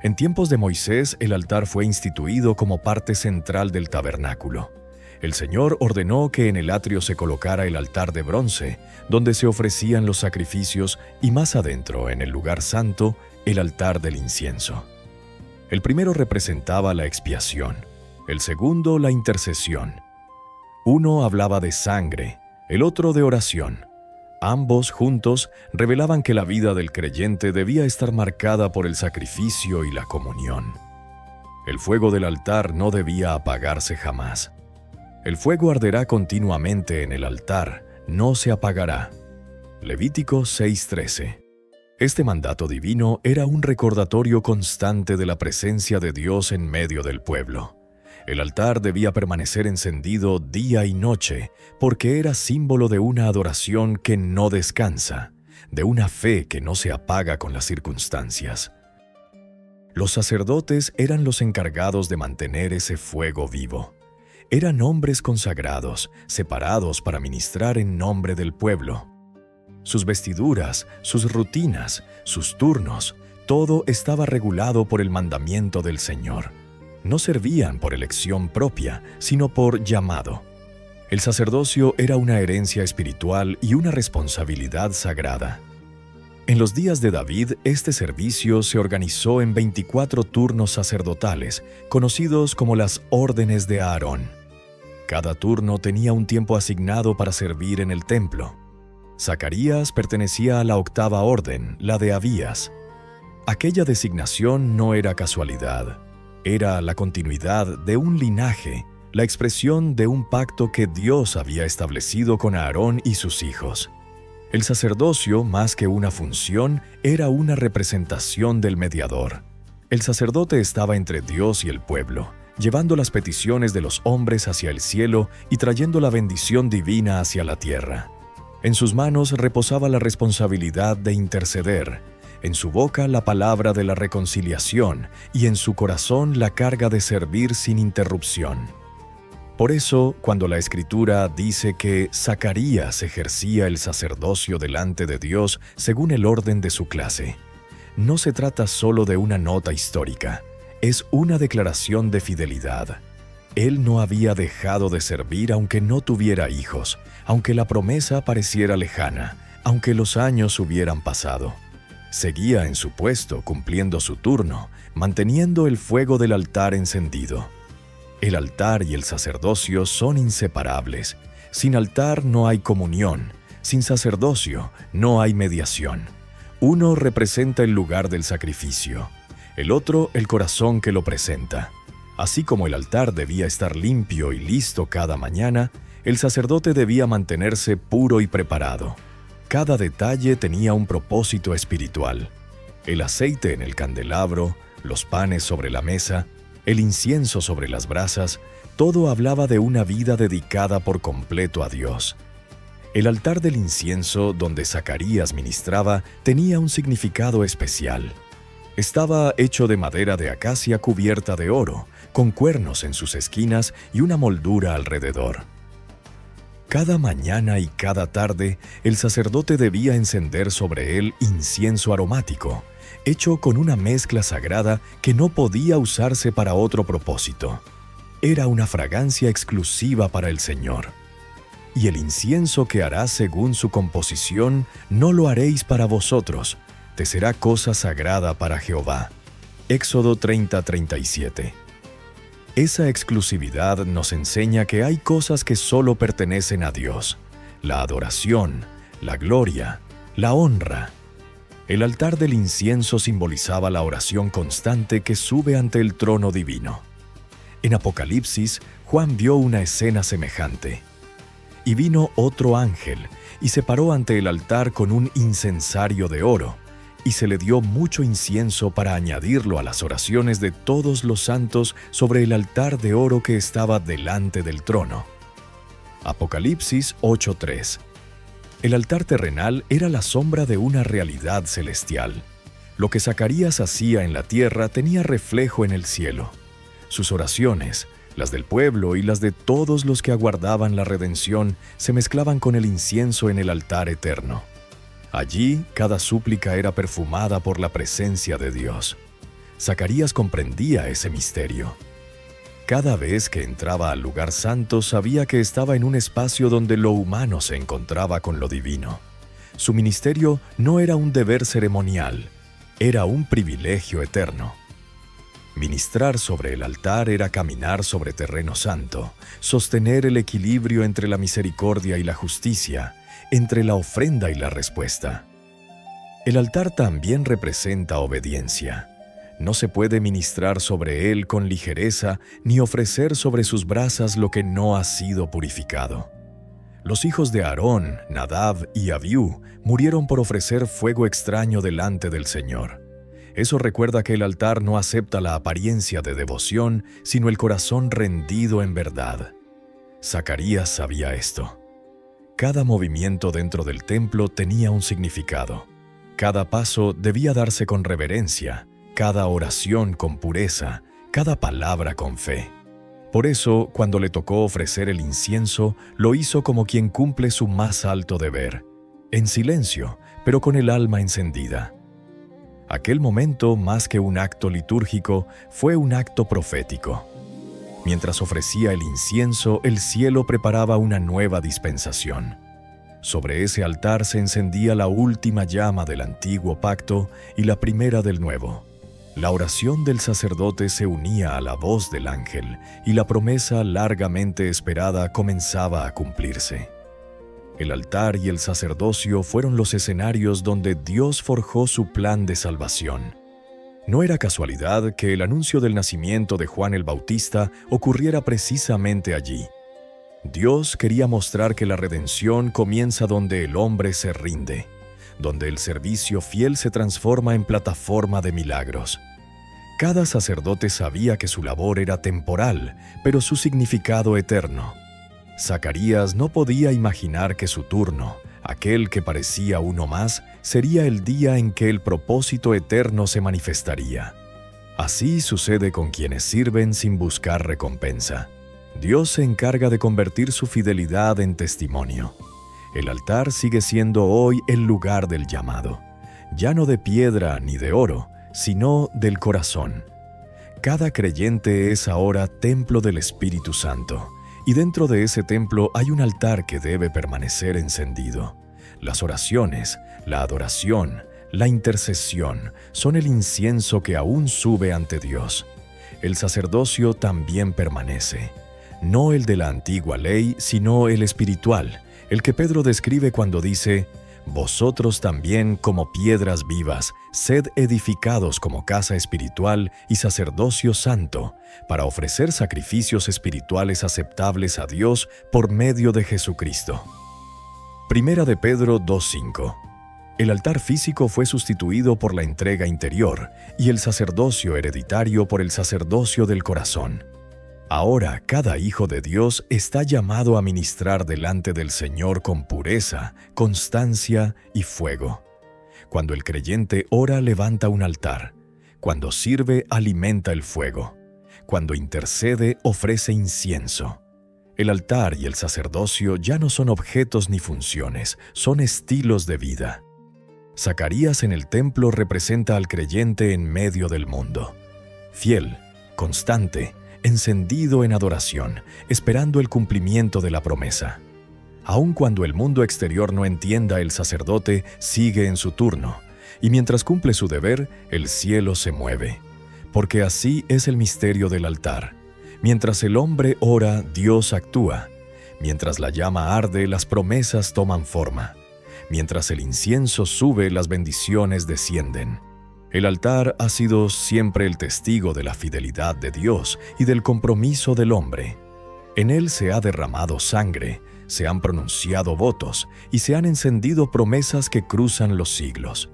En tiempos de Moisés, el altar fue instituido como parte central del tabernáculo. El Señor ordenó que en el atrio se colocara el altar de bronce, donde se ofrecían los sacrificios, y más adentro, en el lugar santo, el altar del incienso. El primero representaba la expiación, el segundo la intercesión. Uno hablaba de sangre, el otro de oración. Ambos juntos revelaban que la vida del creyente debía estar marcada por el sacrificio y la comunión. El fuego del altar no debía apagarse jamás. El fuego arderá continuamente en el altar, no se apagará. Levítico 6:13. Este mandato divino era un recordatorio constante de la presencia de Dios en medio del pueblo. El altar debía permanecer encendido día y noche, porque era símbolo de una adoración que no descansa, de una fe que no se apaga con las circunstancias. Los sacerdotes eran los encargados de mantener ese fuego vivo. Eran hombres consagrados, separados para ministrar en nombre del pueblo. Sus vestiduras, sus rutinas, sus turnos, todo estaba regulado por el mandamiento del Señor. No servían por elección propia, sino por llamado. El sacerdocio era una herencia espiritual y una responsabilidad sagrada. En los días de David, este servicio se organizó en 24 turnos sacerdotales, conocidos como las órdenes de Aarón. Cada turno tenía un tiempo asignado para servir en el templo. Zacarías pertenecía a la octava orden, la de Abías. Aquella designación no era casualidad. Era la continuidad de un linaje, la expresión de un pacto que Dios había establecido con Aarón y sus hijos. El sacerdocio, más que una función, era una representación del mediador. El sacerdote estaba entre Dios y el pueblo, llevando las peticiones de los hombres hacia el cielo y trayendo la bendición divina hacia la tierra. En sus manos reposaba la responsabilidad de interceder, en su boca la palabra de la reconciliación y en su corazón la carga de servir sin interrupción. Por eso, cuando la Escritura dice que Zacarías ejercía el sacerdocio delante de Dios según el orden de su clase, no se trata solo de una nota histórica, es una declaración de fidelidad. Él no había dejado de servir aunque no tuviera hijos, aunque la promesa pareciera lejana, aunque los años hubieran pasado. Seguía en su puesto, cumpliendo su turno, manteniendo el fuego del altar encendido. El altar y el sacerdocio son inseparables. Sin altar no hay comunión, sin sacerdocio no hay mediación. Uno representa el lugar del sacrificio, el otro el corazón que lo presenta. Así como el altar debía estar limpio y listo cada mañana, el sacerdote debía mantenerse puro y preparado. Cada detalle tenía un propósito espiritual. El aceite en el candelabro, los panes sobre la mesa, el incienso sobre las brasas, todo hablaba de una vida dedicada por completo a Dios. El altar del incienso, donde Zacarías ministraba, tenía un significado especial. Estaba hecho de madera de acacia cubierta de oro, con cuernos en sus esquinas y una moldura alrededor. Cada mañana y cada tarde, el sacerdote debía encender sobre él incienso aromático, hecho con una mezcla sagrada que no podía usarse para otro propósito. Era una fragancia exclusiva para el Señor. Y el incienso que harás según su composición, no lo haréis para vosotros, te será cosa sagrada para Jehová. Éxodo 30:37. Esa exclusividad nos enseña que hay cosas que solo pertenecen a Dios: la adoración, la gloria, la honra. El altar del incienso simbolizaba la oración constante que sube ante el trono divino. En Apocalipsis, Juan vio una escena semejante. Y vino otro ángel, y se paró ante el altar con un incensario de oro, y se le dio mucho incienso para añadirlo a las oraciones de todos los santos sobre el altar de oro que estaba delante del trono. Apocalipsis 8:3. El altar terrenal era la sombra de una realidad celestial. Lo que Zacarías hacía en la tierra tenía reflejo en el cielo. Sus oraciones, las del pueblo y las de todos los que aguardaban la redención, se mezclaban con el incienso en el altar eterno. Allí, cada súplica era perfumada por la presencia de Dios. Zacarías comprendía ese misterio. Cada vez que entraba al lugar santo, sabía que estaba en un espacio donde lo humano se encontraba con lo divino. Su ministerio no era un deber ceremonial, era un privilegio eterno. Ministrar sobre el altar era caminar sobre terreno santo, sostener el equilibrio entre la misericordia y la justicia, entre la ofrenda y la respuesta. El altar también representa obediencia. No se puede ministrar sobre él con ligereza ni ofrecer sobre sus brasas lo que no ha sido purificado. Los hijos de Aarón, Nadab y Abiú, murieron por ofrecer fuego extraño delante del Señor. Eso recuerda que el altar no acepta la apariencia de devoción, sino el corazón rendido en verdad. Zacarías sabía esto. Cada movimiento dentro del templo tenía un significado. Cada paso debía darse con reverencia, cada oración con pureza, cada palabra con fe. Por eso, cuando le tocó ofrecer el incienso, lo hizo como quien cumple su más alto deber, en silencio, pero con el alma encendida. Aquel momento, más que un acto litúrgico, fue un acto profético. Mientras ofrecía el incienso, el cielo preparaba una nueva dispensación. Sobre ese altar se encendía la última llama del antiguo pacto y la primera del nuevo. La oración del sacerdote se unía a la voz del ángel y la promesa largamente esperada comenzaba a cumplirse. El altar y el sacerdocio fueron los escenarios donde Dios forjó su plan de salvación. No era casualidad que el anuncio del nacimiento de Juan el Bautista ocurriera precisamente allí. Dios quería mostrar que la redención comienza donde el hombre se rinde, donde el servicio fiel se transforma en plataforma de milagros. Cada sacerdote sabía que su labor era temporal, pero su significado eterno. Zacarías no podía imaginar que su turno, aquel que parecía uno más, sería el día en que el propósito eterno se manifestaría. Así sucede con quienes sirven sin buscar recompensa. Dios se encarga de convertir su fidelidad en testimonio. El altar sigue siendo hoy el lugar del llamado, ya no de piedra ni de oro, sino del corazón. Cada creyente es ahora templo del Espíritu Santo, y dentro de ese templo hay un altar que debe permanecer encendido. Las oraciones, la adoración, la intercesión son el incienso que aún sube ante Dios. El sacerdocio también permanece. No el de la antigua ley, sino el espiritual, el que Pedro describe cuando dice: «Vosotros también, como piedras vivas, sed edificados como casa espiritual y sacerdocio santo, para ofrecer sacrificios espirituales aceptables a Dios por medio de Jesucristo». Primera de Pedro 2:5. El altar físico fue sustituido por la entrega interior y el sacerdocio hereditario por el sacerdocio del corazón. Ahora cada hijo de Dios está llamado a ministrar delante del Señor con pureza, constancia y fuego. Cuando el creyente ora, levanta un altar. Cuando sirve, alimenta el fuego. Cuando intercede, ofrece incienso. El altar y el sacerdocio ya no son objetos ni funciones, son estilos de vida. Zacarías en el templo representa al creyente en medio del mundo. Fiel, constante, encendido en adoración, esperando el cumplimiento de la promesa. Aun cuando el mundo exterior no entienda, el sacerdote sigue en su turno, y mientras cumple su deber, el cielo se mueve. Porque así es el misterio del altar. Mientras el hombre ora, Dios actúa. Mientras la llama arde, las promesas toman forma. Mientras el incienso sube, las bendiciones descienden. El altar ha sido siempre el testigo de la fidelidad de Dios y del compromiso del hombre. En él se ha derramado sangre, se han pronunciado votos y se han encendido promesas que cruzan los siglos.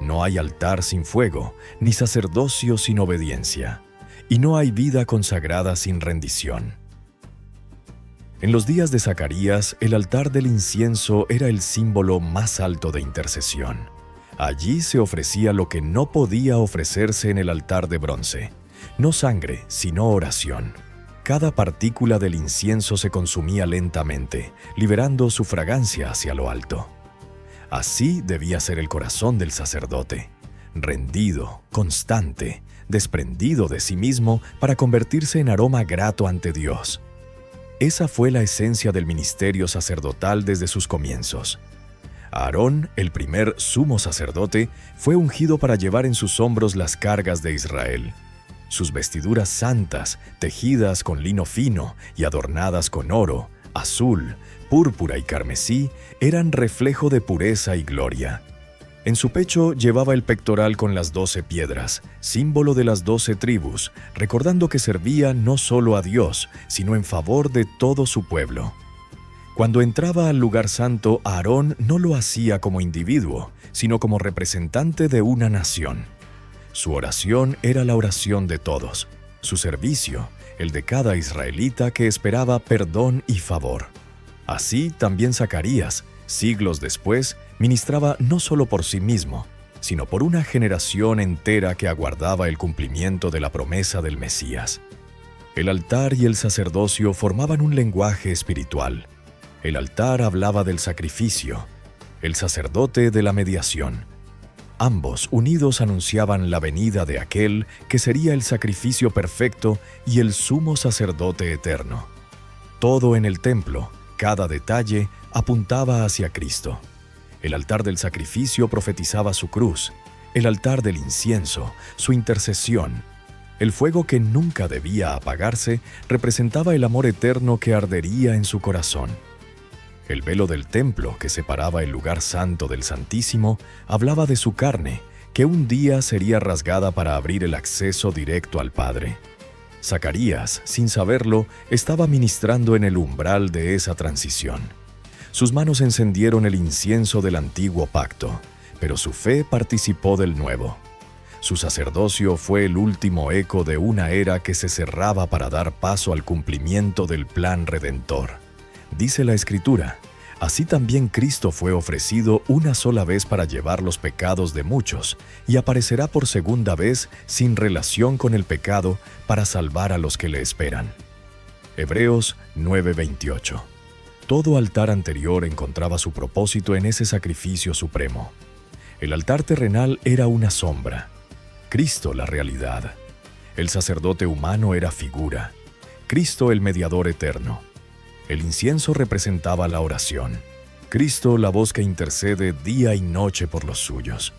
No hay altar sin fuego, ni sacerdocio sin obediencia, y no hay vida consagrada sin rendición. En los días de Zacarías, el altar del incienso era el símbolo más alto de intercesión. Allí se ofrecía lo que no podía ofrecerse en el altar de bronce. No sangre, sino oración. Cada partícula del incienso se consumía lentamente, liberando su fragancia hacia lo alto. Así debía ser el corazón del sacerdote, rendido, constante, desprendido de sí mismo para convertirse en aroma grato ante Dios. Esa fue la esencia del ministerio sacerdotal desde sus comienzos. Aarón, el primer sumo sacerdote, fue ungido para llevar en sus hombros las cargas de Israel. Sus vestiduras santas, tejidas con lino fino y adornadas con oro, azul, púrpura y carmesí, eran reflejo de pureza y gloria. En su pecho llevaba el pectoral con las 12 piedras, símbolo de las 12 tribus, recordando que servía no solo a Dios, sino en favor de todo su pueblo. Cuando entraba al lugar santo, Aarón no lo hacía como individuo, sino como representante de una nación. Su oración era la oración de todos, su servicio, el de cada israelita que esperaba perdón y favor. Así también Zacarías, siglos después, ministraba no solo por sí mismo, sino por una generación entera que aguardaba el cumplimiento de la promesa del Mesías. El altar y el sacerdocio formaban un lenguaje espiritual. El altar hablaba del sacrificio, el sacerdote de la mediación. Ambos unidos anunciaban la venida de aquel que sería el sacrificio perfecto y el sumo sacerdote eterno. Todo en el templo, cada detalle, apuntaba hacia Cristo. El altar del sacrificio profetizaba su cruz, el altar del incienso, su intercesión. El fuego que nunca debía apagarse representaba el amor eterno que ardería en su corazón. El velo del templo que separaba el lugar santo del Santísimo hablaba de su carne, que un día sería rasgada para abrir el acceso directo al Padre. Zacarías, sin saberlo, estaba ministrando en el umbral de esa transición. Sus manos encendieron el incienso del antiguo pacto, pero su fe participó del nuevo. Su sacerdocio fue el último eco de una era que se cerraba para dar paso al cumplimiento del plan redentor. Dice la Escritura, así también Cristo fue ofrecido una sola vez para llevar los pecados de muchos, y aparecerá por segunda vez sin relación con el pecado para salvar a los que le esperan. Hebreos 9:28. Todo altar anterior encontraba su propósito en ese sacrificio supremo. El altar terrenal era una sombra, Cristo la realidad. El sacerdote humano era figura, Cristo el mediador eterno. El incienso representaba la oración, Cristo la voz que intercede día y noche por los suyos.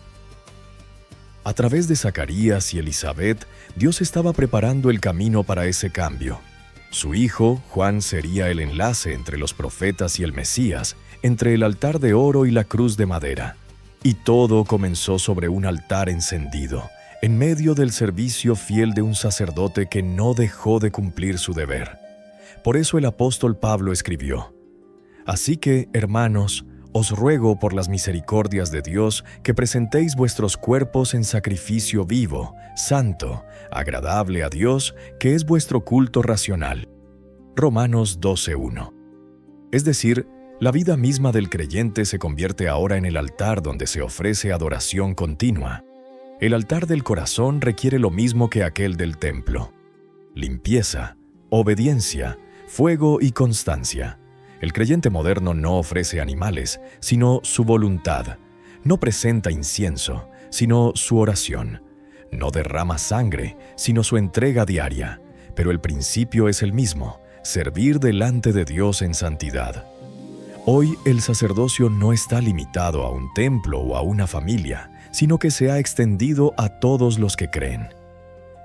A través de Zacarías y Elisabet, Dios estaba preparando el camino para ese cambio. Su hijo, Juan, sería el enlace entre los profetas y el Mesías, entre el altar de oro y la cruz de madera. Y todo comenzó sobre un altar encendido, en medio del servicio fiel de un sacerdote que no dejó de cumplir su deber. Por eso el apóstol Pablo escribió: Así que, hermanos, os ruego por las misericordias de Dios que presentéis vuestros cuerpos en sacrificio vivo, santo, agradable a Dios, que es vuestro culto racional. Romanos 12:1. Es decir, la vida misma del creyente se convierte ahora en el altar donde se ofrece adoración continua. El altar del corazón requiere lo mismo que aquel del templo: limpieza, obediencia, fuego y constancia. El creyente moderno no ofrece animales, sino su voluntad. No presenta incienso, sino su oración. No derrama sangre, sino su entrega diaria. Pero el principio es el mismo: servir delante de Dios en santidad. Hoy el sacerdocio no está limitado a un templo o a una familia, sino que se ha extendido a todos los que creen.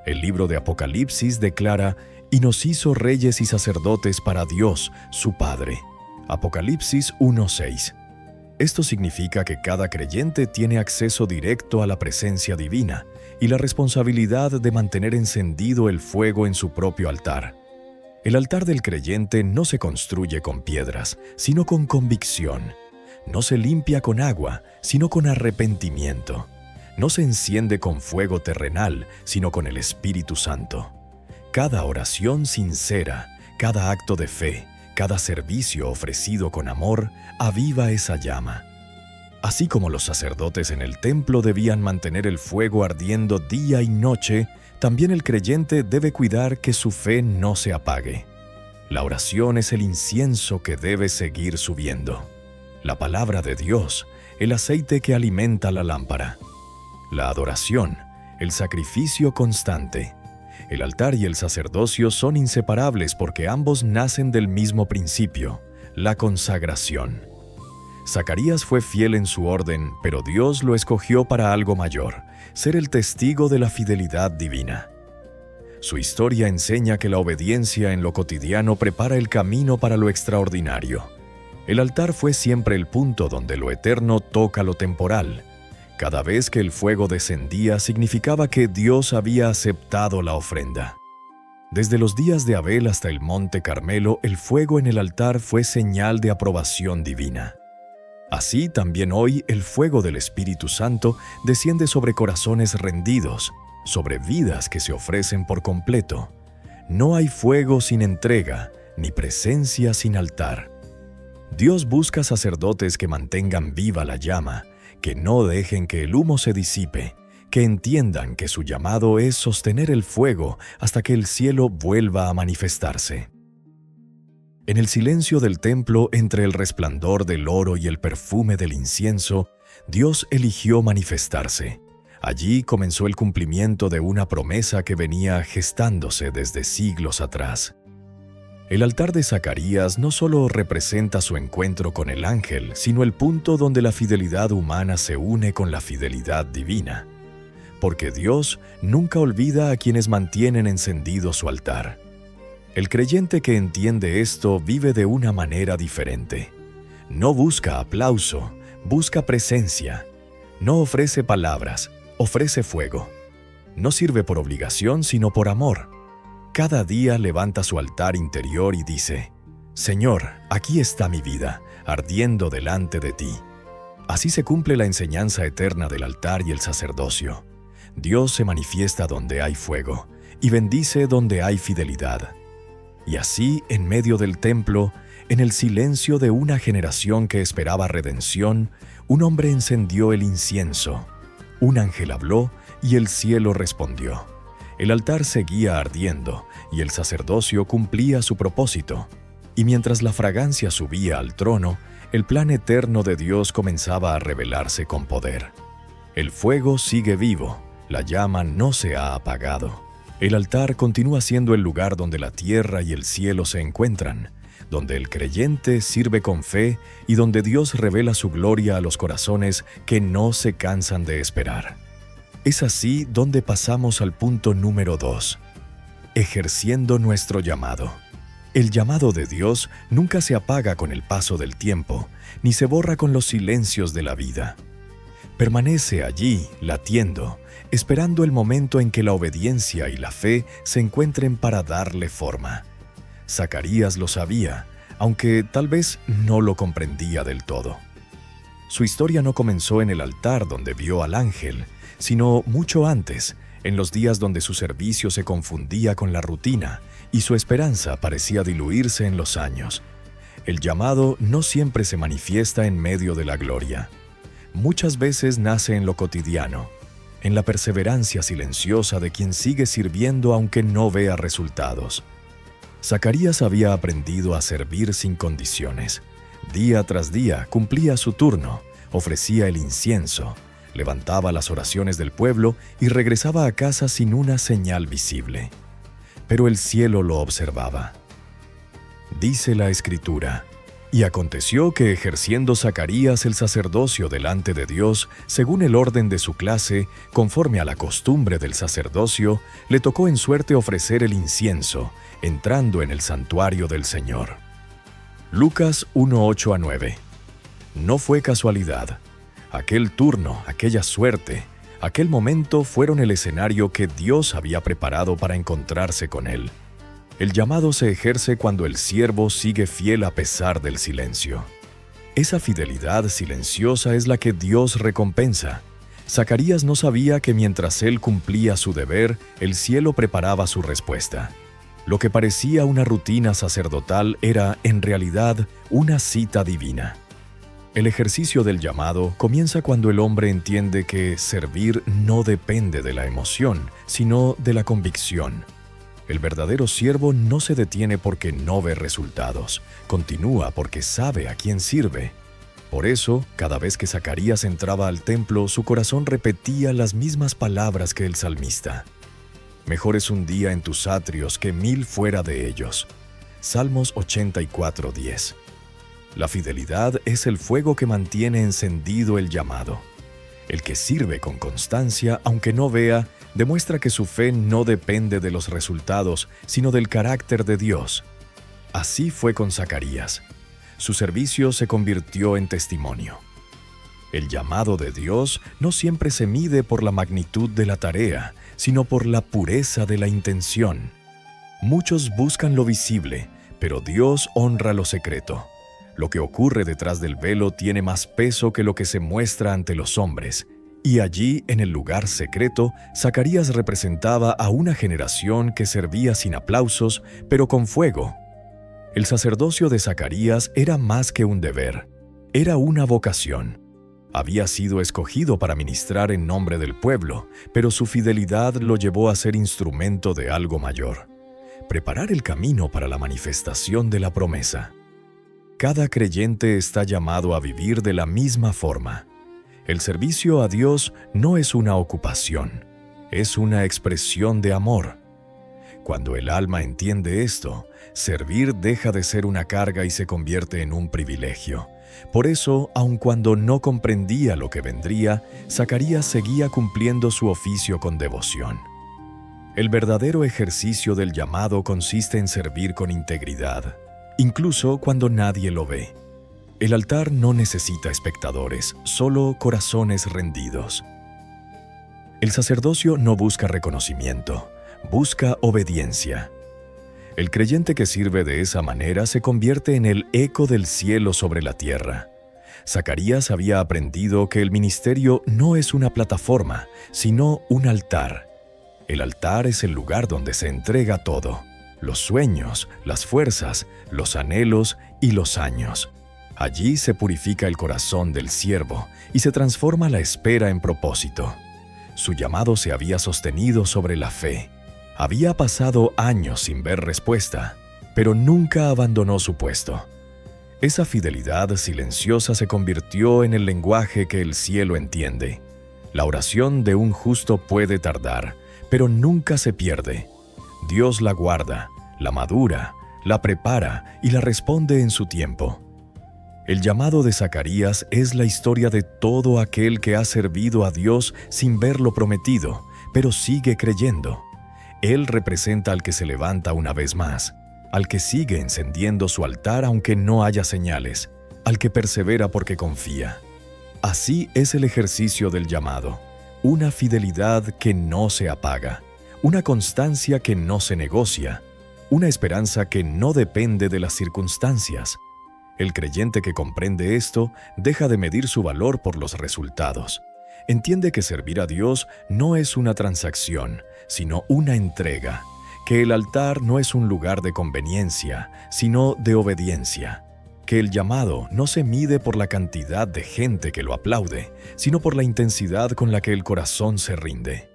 El libro de Apocalipsis declara: y nos hizo reyes y sacerdotes para Dios, su Padre. Apocalipsis 1:6. Esto significa que cada creyente tiene acceso directo a la presencia divina y la responsabilidad de mantener encendido el fuego en su propio altar. El altar del creyente no se construye con piedras, sino con convicción. No se limpia con agua, sino con arrepentimiento. No se enciende con fuego terrenal, sino con el Espíritu Santo. Cada oración sincera, cada acto de fe, cada servicio ofrecido con amor, aviva esa llama. Así como los sacerdotes en el templo debían mantener el fuego ardiendo día y noche, también el creyente debe cuidar que su fe no se apague. La oración es el incienso que debe seguir subiendo. La palabra de Dios, el aceite que alimenta la lámpara. La adoración, el sacrificio constante. El altar y el sacerdocio son inseparables porque ambos nacen del mismo principio, la consagración. Zacarías fue fiel en su orden, pero Dios lo escogió para algo mayor: ser el testigo de la fidelidad divina. Su historia enseña que la obediencia en lo cotidiano prepara el camino para lo extraordinario. El altar fue siempre el punto donde lo eterno toca lo temporal. Cada vez que el fuego descendía significaba que Dios había aceptado la ofrenda. Desde los días de Abel hasta el monte Carmelo, el fuego en el altar fue señal de aprobación divina. Así también hoy el fuego del Espíritu Santo desciende sobre corazones rendidos, sobre vidas que se ofrecen por completo. No hay fuego sin entrega, ni presencia sin altar. Dios busca sacerdotes que mantengan viva la llama, que no dejen que el humo se disipe, que entiendan que su llamado es sostener el fuego hasta que el cielo vuelva a manifestarse. En el silencio del templo, entre el resplandor del oro y el perfume del incienso, Dios eligió manifestarse. Allí comenzó el cumplimiento de una promesa que venía gestándose desde siglos atrás. El altar de Zacarías no solo representa su encuentro con el ángel, sino el punto donde la fidelidad humana se une con la fidelidad divina. Porque Dios nunca olvida a quienes mantienen encendido su altar. El creyente que entiende esto vive de una manera diferente. No busca aplauso, busca presencia. No ofrece palabras, ofrece fuego. No sirve por obligación, sino por amor. Cada día levanta su altar interior y dice: Señor, aquí está mi vida, ardiendo delante de ti. Así se cumple la enseñanza eterna del altar y el sacerdocio. Dios se manifiesta donde hay fuego y bendice donde hay fidelidad. Y así, en medio del templo, en el silencio de una generación que esperaba redención, un hombre encendió el incienso. Un ángel habló y el cielo respondió. El altar seguía ardiendo y el sacerdocio cumplía su propósito. Y mientras la fragancia subía al trono, el plan eterno de Dios comenzaba a revelarse con poder. El fuego sigue vivo, la llama no se ha apagado. El altar continúa siendo el lugar donde la tierra y el cielo se encuentran, donde el creyente sirve con fe y donde Dios revela su gloria a los corazones que no se cansan de esperar. Es así donde pasamos al punto número 2, ejerciendo nuestro llamado. El llamado de Dios nunca se apaga con el paso del tiempo, ni se borra con los silencios de la vida. Permanece allí, latiendo, esperando el momento en que la obediencia y la fe se encuentren para darle forma. Zacarías lo sabía, aunque tal vez no lo comprendía del todo. Su historia no comenzó en el altar donde vio al ángel, sino mucho antes, en los días donde su servicio se confundía con la rutina y su esperanza parecía diluirse en los años. El llamado no siempre se manifiesta en medio de la gloria. Muchas veces nace en lo cotidiano, en la perseverancia silenciosa de quien sigue sirviendo aunque no vea resultados. Zacarías había aprendido a servir sin condiciones. Día tras día cumplía su turno, ofrecía el incienso, levantaba las oraciones del pueblo y regresaba a casa sin una señal visible. Pero el cielo lo observaba. Dice la Escritura: y aconteció que ejerciendo Zacarías el sacerdocio delante de Dios, según el orden de su clase, conforme a la costumbre del sacerdocio, le tocó en suerte ofrecer el incienso, entrando en el santuario del Señor. Lucas 1:8-9. No fue casualidad. Aquel turno, aquella suerte, aquel momento fueron el escenario que Dios había preparado para encontrarse con él. El llamado se ejerce cuando el siervo sigue fiel a pesar del silencio. Esa fidelidad silenciosa es la que Dios recompensa. Zacarías no sabía que mientras él cumplía su deber, el cielo preparaba su respuesta. Lo que parecía una rutina sacerdotal era, en realidad, una cita divina. El ejercicio del llamado comienza cuando el hombre entiende que servir no depende de la emoción, sino de la convicción. El verdadero siervo no se detiene porque no ve resultados, continúa porque sabe a quién sirve. Por eso, cada vez que Zacarías entraba al templo, su corazón repetía las mismas palabras que el salmista. Mejor es un día en tus atrios que 1000 fuera de ellos. Salmos 84:10. La fidelidad es el fuego que mantiene encendido el llamado. El que sirve con constancia, aunque no vea, demuestra que su fe no depende de los resultados, sino del carácter de Dios. Así fue con Zacarías. Su servicio se convirtió en testimonio. El llamado de Dios no siempre se mide por la magnitud de la tarea, sino por la pureza de la intención. Muchos buscan lo visible, pero Dios honra lo secreto. Lo que ocurre detrás del velo tiene más peso que lo que se muestra ante los hombres. Y allí, en el lugar secreto, Zacarías representaba a una generación que servía sin aplausos, pero con fuego. El sacerdocio de Zacarías era más que un deber, era una vocación. Había sido escogido para ministrar en nombre del pueblo, pero su fidelidad lo llevó a ser instrumento de algo mayor: preparar el camino para la manifestación de la promesa. Cada creyente está llamado a vivir de la misma forma. El servicio a Dios no es una ocupación, es una expresión de amor. Cuando el alma entiende esto, servir deja de ser una carga y se convierte en un privilegio. Por eso, aun cuando no comprendía lo que vendría, Zacarías seguía cumpliendo su oficio con devoción. El verdadero ejercicio del llamado consiste en servir con integridad, incluso cuando nadie lo ve. El altar no necesita espectadores, solo corazones rendidos. El sacerdocio no busca reconocimiento, busca obediencia. El creyente que sirve de esa manera se convierte en el eco del cielo sobre la tierra. Zacarías había aprendido que el ministerio no es una plataforma, sino un altar. El altar es el lugar donde se entrega todo: los sueños, las fuerzas, los anhelos y los años. Allí se purifica el corazón del siervo y se transforma la espera en propósito. Su llamado se había sostenido sobre la fe. Había pasado años sin ver respuesta, pero nunca abandonó su puesto. Esa fidelidad silenciosa se convirtió en el lenguaje que el cielo entiende. La oración de un justo puede tardar, pero nunca se pierde. Dios la guarda, la madura, la prepara y la responde en su tiempo. El llamado de Zacarías es la historia de todo aquel que ha servido a Dios sin ver lo prometido, pero sigue creyendo. Él representa al que se levanta una vez más, al que sigue encendiendo su altar aunque no haya señales, al que persevera porque confía. Así es el ejercicio del llamado: una fidelidad que no se apaga, una constancia que no se negocia, una esperanza que no depende de las circunstancias. El creyente que comprende esto deja de medir su valor por los resultados. Entiende que servir a Dios no es una transacción, sino una entrega, que el altar no es un lugar de conveniencia, sino de obediencia, que el llamado no se mide por la cantidad de gente que lo aplaude, sino por la intensidad con la que el corazón se rinde.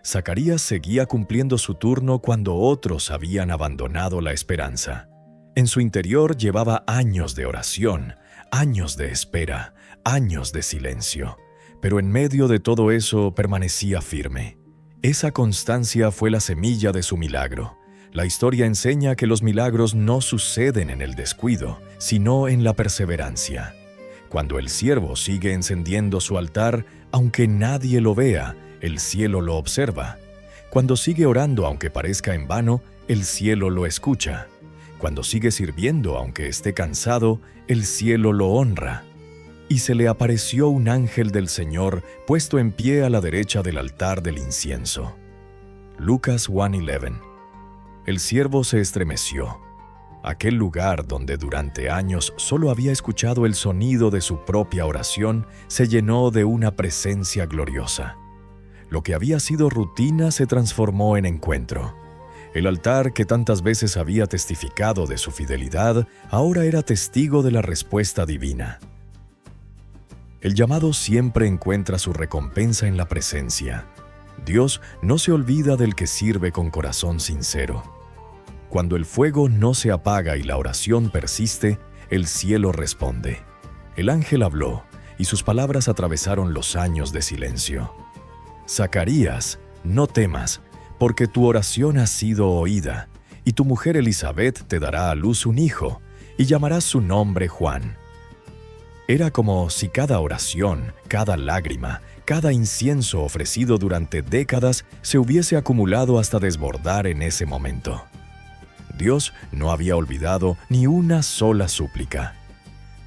Zacarías seguía cumpliendo su turno cuando otros habían abandonado la esperanza. En su interior llevaba años de oración, años de espera, años de silencio. Pero en medio de todo eso permanecía firme. Esa constancia fue la semilla de su milagro. La historia enseña que los milagros no suceden en el descuido, sino en la perseverancia. Cuando el siervo sigue encendiendo su altar, aunque nadie lo vea, el cielo lo observa. Cuando sigue orando aunque parezca en vano, el cielo lo escucha. Cuando sigue sirviendo aunque esté cansado, el cielo lo honra. Y se le apareció un ángel del Señor puesto en pie a la derecha del altar del incienso. Lucas 1:11. El siervo se estremeció. Aquel lugar donde durante años solo había escuchado el sonido de su propia oración se llenó de una presencia gloriosa. Lo que había sido rutina se transformó en encuentro. El altar que tantas veces había testificado de su fidelidad ahora era testigo de la respuesta divina. El llamado siempre encuentra su recompensa en la presencia. Dios no se olvida del que sirve con corazón sincero. Cuando el fuego no se apaga y la oración persiste, el cielo responde. El ángel habló, y sus palabras atravesaron los años de silencio. Zacarías, no temas, porque tu oración ha sido oída, y tu mujer Elisabet te dará a luz un hijo, y llamarás su nombre Juan. Era como si cada oración, cada lágrima, cada incienso ofrecido durante décadas se hubiese acumulado hasta desbordar en ese momento. Dios no había olvidado ni una sola súplica.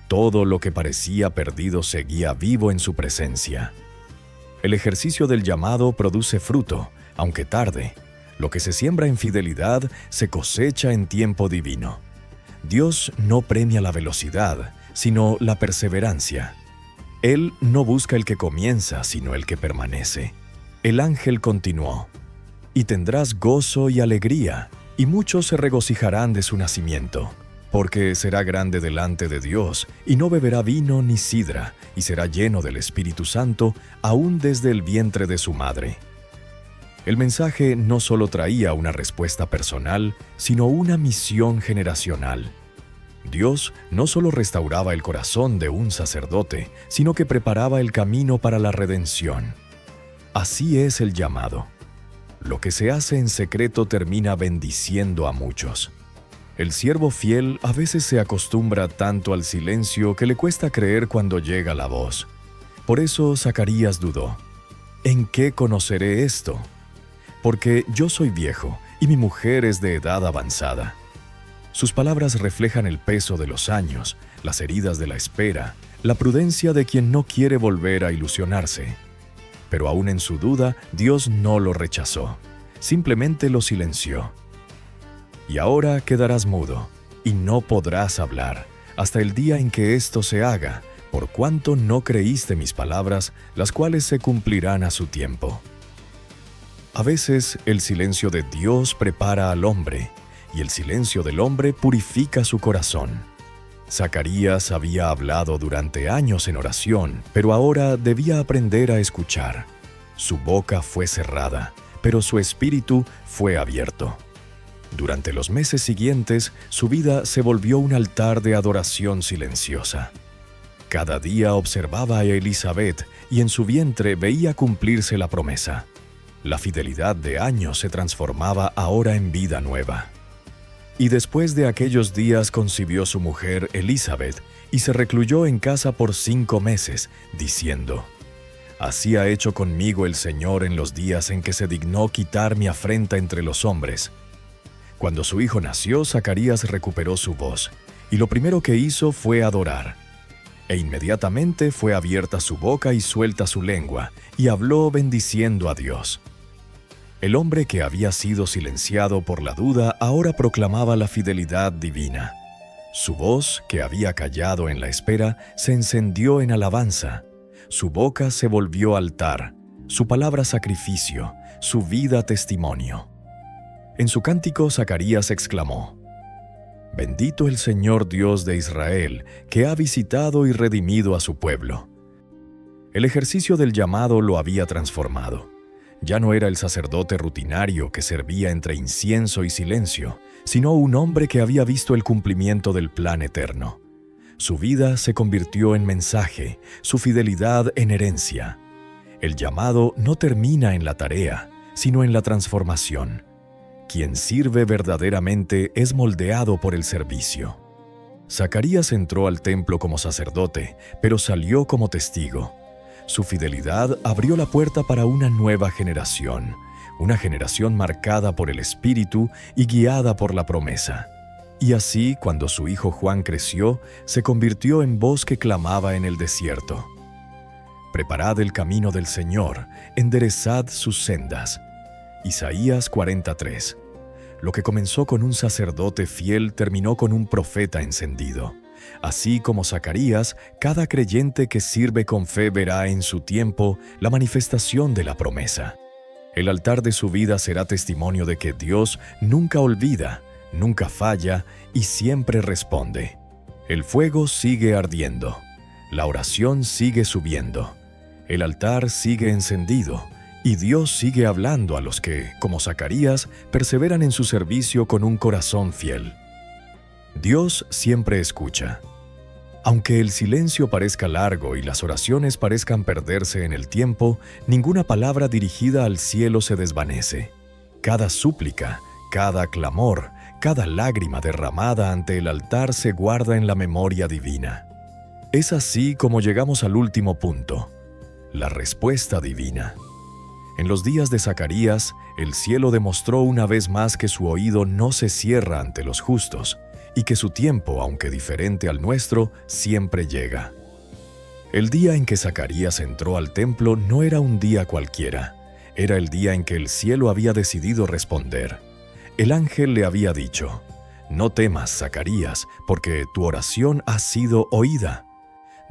Todo lo que parecía perdido seguía vivo en su presencia. El ejercicio del llamado produce fruto, aunque tarde. Lo que se siembra en fidelidad se cosecha en tiempo divino. Dios no premia la velocidad, sino la perseverancia. Él no busca el que comienza, sino el que permanece. El ángel continuó: «Y tendrás gozo y alegría, y muchos se regocijarán de su nacimiento, porque será grande delante de Dios, y no beberá vino ni sidra, y será lleno del Espíritu Santo, aún desde el vientre de su madre». El mensaje no solo traía una respuesta personal, sino una misión generacional. Dios no solo restauraba el corazón de un sacerdote, sino que preparaba el camino para la redención. Así es el llamado. Lo que se hace en secreto termina bendiciendo a muchos. El siervo fiel a veces se acostumbra tanto al silencio que le cuesta creer cuando llega la voz. Por eso Zacarías dudó: ¿en qué conoceré esto? Porque yo soy viejo y mi mujer es de edad avanzada. Sus palabras reflejan el peso de los años, las heridas de la espera, la prudencia de quien no quiere volver a ilusionarse. Pero aún en su duda, Dios no lo rechazó, simplemente lo silenció. «Y ahora quedarás mudo, y no podrás hablar, hasta el día en que esto se haga, por cuanto no creíste mis palabras, las cuales se cumplirán a su tiempo». A veces, el silencio de Dios prepara al hombre, y el silencio del hombre purifica su corazón. Zacarías había hablado durante años en oración, pero ahora debía aprender a escuchar. Su boca fue cerrada, pero su espíritu fue abierto. Durante los meses siguientes, su vida se volvió un altar de adoración silenciosa. Cada día observaba a Elisabet y en su vientre veía cumplirse la promesa. La fidelidad de años se transformaba ahora en vida nueva. Y después de aquellos días concibió su mujer Elisabet y se recluyó en casa por 5 meses, diciendo: «Así ha hecho conmigo el Señor en los días en que se dignó quitar mi afrenta entre los hombres». Cuando su hijo nació, Zacarías recuperó su voz, y lo primero que hizo fue adorar. E inmediatamente fue abierta su boca y suelta su lengua, y habló bendiciendo a Dios. El hombre que había sido silenciado por la duda ahora proclamaba la fidelidad divina. Su voz, que había callado en la espera, se encendió en alabanza. Su boca se volvió altar, su palabra sacrificio, su vida testimonio. En su cántico, Zacarías exclamó: «Bendito el Señor Dios de Israel, que ha visitado y redimido a su pueblo». El ejercicio del llamado lo había transformado. Ya no era el sacerdote rutinario que servía entre incienso y silencio, sino un hombre que había visto el cumplimiento del plan eterno. Su vida se convirtió en mensaje, su fidelidad en herencia. El llamado no termina en la tarea, sino en la transformación. Quien sirve verdaderamente es moldeado por el servicio. Zacarías entró al templo como sacerdote, pero salió como testigo. Su fidelidad abrió la puerta para una nueva generación, una generación marcada por el Espíritu y guiada por la promesa. Y así, cuando su hijo Juan creció, se convirtió en voz que clamaba en el desierto: «Preparad el camino del Señor, enderezad sus sendas». Isaías 43. Lo que comenzó con un sacerdote fiel terminó con un profeta encendido. Así como Zacarías, cada creyente que sirve con fe verá en su tiempo la manifestación de la promesa. El altar de su vida será testimonio de que Dios nunca olvida, nunca falla y siempre responde. El fuego sigue ardiendo, la oración sigue subiendo, el altar sigue encendido y Dios sigue hablando a los que, como Zacarías, perseveran en su servicio con un corazón fiel. Dios siempre escucha. Aunque el silencio parezca largo y las oraciones parezcan perderse en el tiempo, ninguna palabra dirigida al cielo se desvanece. Cada súplica, cada clamor, cada lágrima derramada ante el altar se guarda en la memoria divina. Es así como llegamos al último punto, la respuesta divina. En los días de Zacarías, el cielo demostró una vez más que su oído no se cierra ante los justos y que su tiempo, aunque diferente al nuestro, siempre llega. El día en que Zacarías entró al templo no era un día cualquiera, era el día en que el cielo había decidido responder. El ángel le había dicho: «No temas, Zacarías, porque tu oración ha sido oída».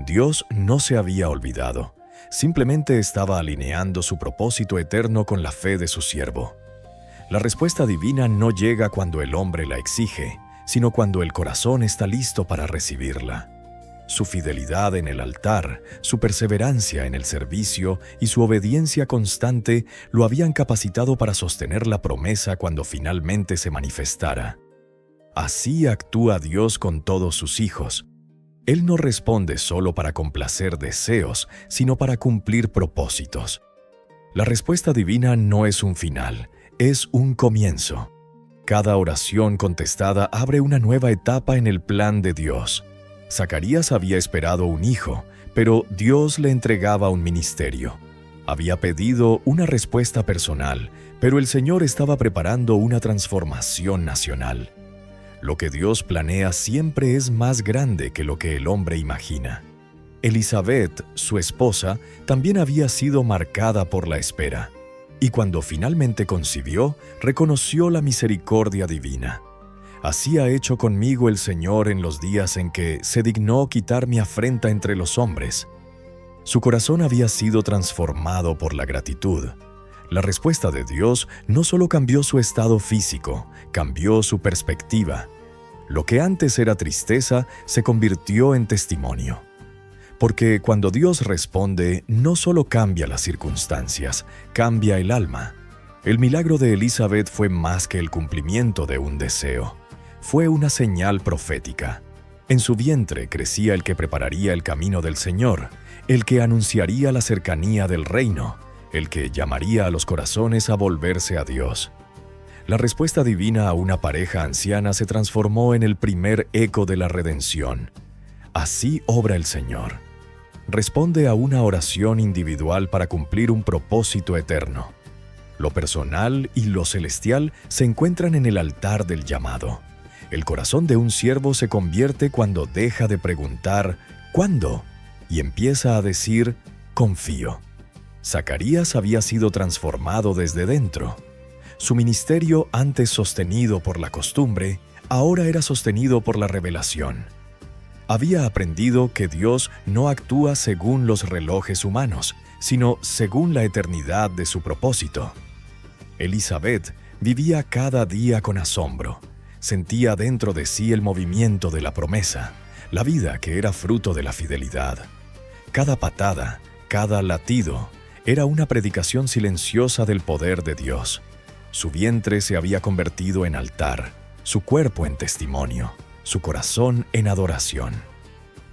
Dios no se había olvidado, simplemente estaba alineando su propósito eterno con la fe de su siervo. La respuesta divina no llega cuando el hombre la exige, sino cuando el corazón está listo para recibirla. Su fidelidad en el altar, su perseverancia en el servicio y su obediencia constante lo habían capacitado para sostener la promesa cuando finalmente se manifestara. Así actúa Dios con todos sus hijos. Él no responde solo para complacer deseos, sino para cumplir propósitos. La respuesta divina no es un final, es un comienzo. Cada oración contestada abre una nueva etapa en el plan de Dios. Zacarías había esperado un hijo, pero Dios le entregaba un ministerio. Había pedido una respuesta personal, pero el Señor estaba preparando una transformación nacional. Lo que Dios planea siempre es más grande que lo que el hombre imagina. Elizabeth, su esposa, también había sido marcada por la espera, y cuando finalmente concibió, reconoció la misericordia divina. Así ha hecho conmigo el Señor en los días en que se dignó quitar mi afrenta entre los hombres. Su corazón había sido transformado por la gratitud. La respuesta de Dios no solo cambió su estado físico, cambió su perspectiva. Lo que antes era tristeza se convirtió en testimonio. Porque cuando Dios responde, no solo cambia las circunstancias, cambia el alma. El milagro de Elizabeth fue más que el cumplimiento de un deseo. Fue una señal profética. En su vientre crecía el que prepararía el camino del Señor, el que anunciaría la cercanía del reino, el que llamaría a los corazones a volverse a Dios. La respuesta divina a una pareja anciana se transformó en el primer eco de la redención. Así obra el Señor. Responde a una oración individual para cumplir un propósito eterno. Lo personal y lo celestial se encuentran en el altar del llamado. El corazón de un siervo se convierte cuando deja de preguntar ¿cuándo? Y empieza a decir confío. Zacarías había sido transformado desde dentro. Su ministerio, antes sostenido por la costumbre, ahora era sostenido por la revelación. Había aprendido que Dios no actúa según los relojes humanos, sino según la eternidad de su propósito. Elizabeth vivía cada día con asombro. Sentía dentro de sí el movimiento de la promesa, la vida que era fruto de la fidelidad. Cada patada, cada latido, era una predicación silenciosa del poder de Dios. Su vientre se había convertido en altar, su cuerpo en testimonio, su corazón en adoración.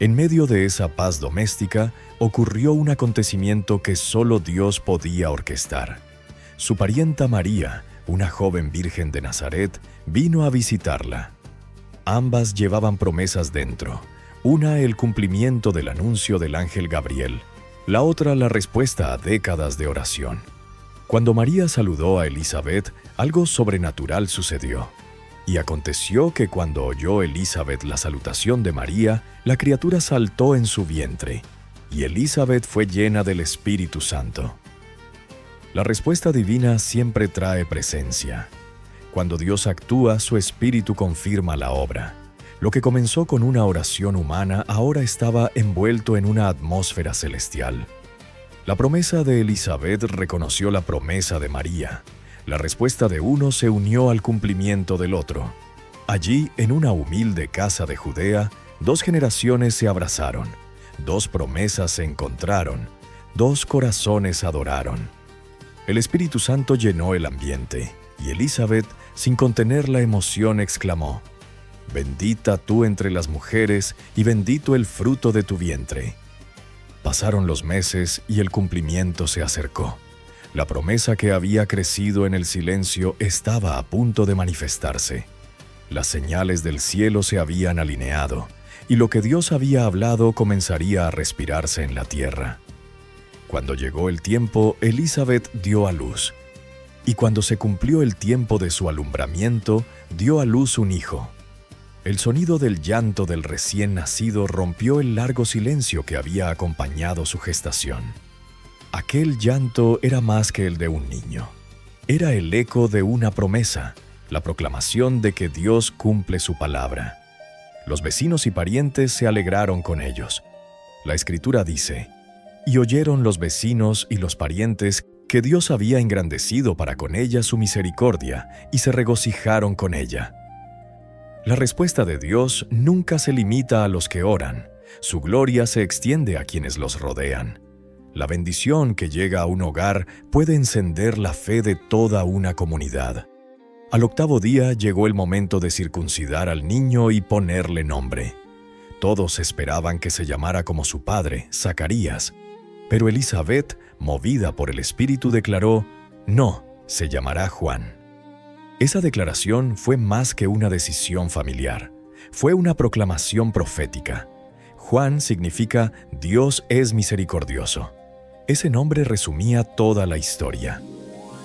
En medio de esa paz doméstica, ocurrió un acontecimiento que solo Dios podía orquestar. Su parienta María, una joven virgen de Nazaret, vino a visitarla. Ambas llevaban promesas dentro, una el cumplimiento del anuncio del ángel Gabriel, la otra la respuesta a décadas de oración. Cuando María saludó a Elizabeth, algo sobrenatural sucedió. Y aconteció que cuando oyó Elizabeth la salutación de María, la criatura saltó en su vientre, y Elizabeth fue llena del Espíritu Santo. La respuesta divina siempre trae presencia. Cuando Dios actúa, su Espíritu confirma la obra. Lo que comenzó con una oración humana ahora estaba envuelto en una atmósfera celestial. La promesa de Elizabeth reconoció la promesa de María. La respuesta de uno se unió al cumplimiento del otro. Allí, en una humilde casa de Judea, dos generaciones se abrazaron, dos promesas se encontraron, dos corazones adoraron. El Espíritu Santo llenó el ambiente, y Elizabeth, sin contener la emoción, exclamó: «Bendita tú entre las mujeres, y bendito el fruto de tu vientre». Pasaron los meses y el cumplimiento se acercó. La promesa que había crecido en el silencio estaba a punto de manifestarse. Las señales del cielo se habían alineado, y lo que Dios había hablado comenzaría a respirarse en la tierra. Cuando llegó el tiempo, Elizabeth dio a luz, y cuando se cumplió el tiempo de su alumbramiento, dio a luz un hijo. El sonido del llanto del recién nacido rompió el largo silencio que había acompañado su gestación. Aquel llanto era más que el de un niño. Era el eco de una promesa, la proclamación de que Dios cumple su palabra. Los vecinos y parientes se alegraron con ellos. La Escritura dice: «Y oyeron los vecinos y los parientes que Dios había engrandecido para con ella su misericordia, y se regocijaron con ella». La respuesta de Dios nunca se limita a los que oran. Su gloria se extiende a quienes los rodean. La bendición que llega a un hogar puede encender la fe de toda una comunidad. Al octavo día llegó el momento de circuncidar al niño y ponerle nombre. Todos esperaban que se llamara como su padre, Zacarías. Pero Elizabeth, movida por el Espíritu, declaró: «No, se llamará Juan». Esa declaración fue más que una decisión familiar. Fue una proclamación profética. Juan significa «Dios es misericordioso». Ese nombre resumía toda la historia.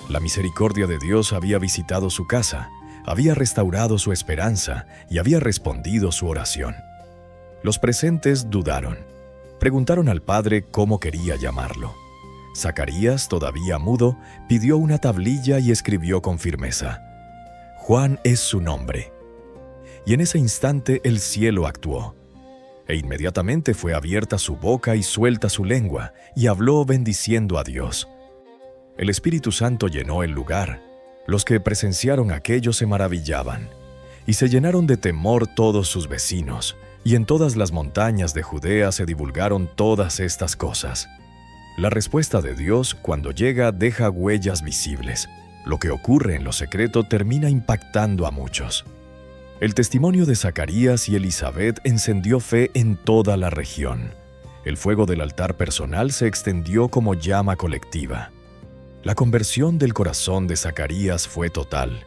La misericordia de Dios había visitado su casa, había restaurado su esperanza y había respondido su oración. Los presentes dudaron. Preguntaron al padre cómo quería llamarlo. Zacarías, todavía mudo, pidió una tablilla y escribió con firmeza: «Juan es su nombre». Y en ese instante el cielo actuó. E inmediatamente fue abierta su boca y suelta su lengua, y habló bendiciendo a Dios. El Espíritu Santo llenó el lugar. Los que presenciaron aquello se maravillaban, y se llenaron de temor todos sus vecinos, y en todas las montañas de Judea se divulgaron todas estas cosas. La respuesta de Dios, cuando llega, deja huellas visibles. Lo que ocurre en lo secreto termina impactando a muchos. El testimonio de Zacarías y Elizabeth encendió fe en toda la región. El fuego del altar personal se extendió como llama colectiva. La conversión del corazón de Zacarías fue total.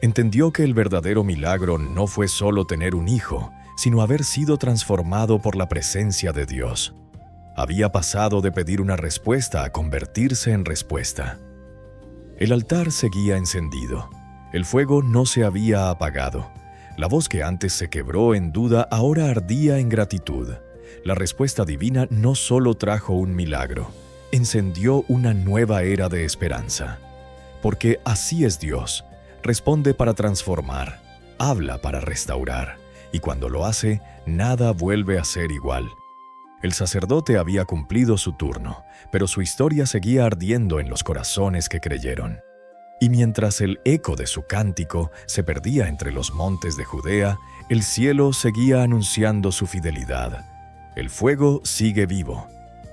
Entendió que el verdadero milagro no fue solo tener un hijo, sino haber sido transformado por la presencia de Dios. Había pasado de pedir una respuesta a convertirse en respuesta. El altar seguía encendido. El fuego no se había apagado. La voz que antes se quebró en duda ahora ardía en gratitud. La respuesta divina no solo trajo un milagro, encendió una nueva era de esperanza. Porque así es Dios. Responde para transformar, habla para restaurar, y cuando lo hace, nada vuelve a ser igual. El sacerdote había cumplido su turno, pero su historia seguía ardiendo en los corazones que creyeron. Y mientras el eco de su cántico se perdía entre los montes de Judea, el cielo seguía anunciando su fidelidad. El fuego sigue vivo,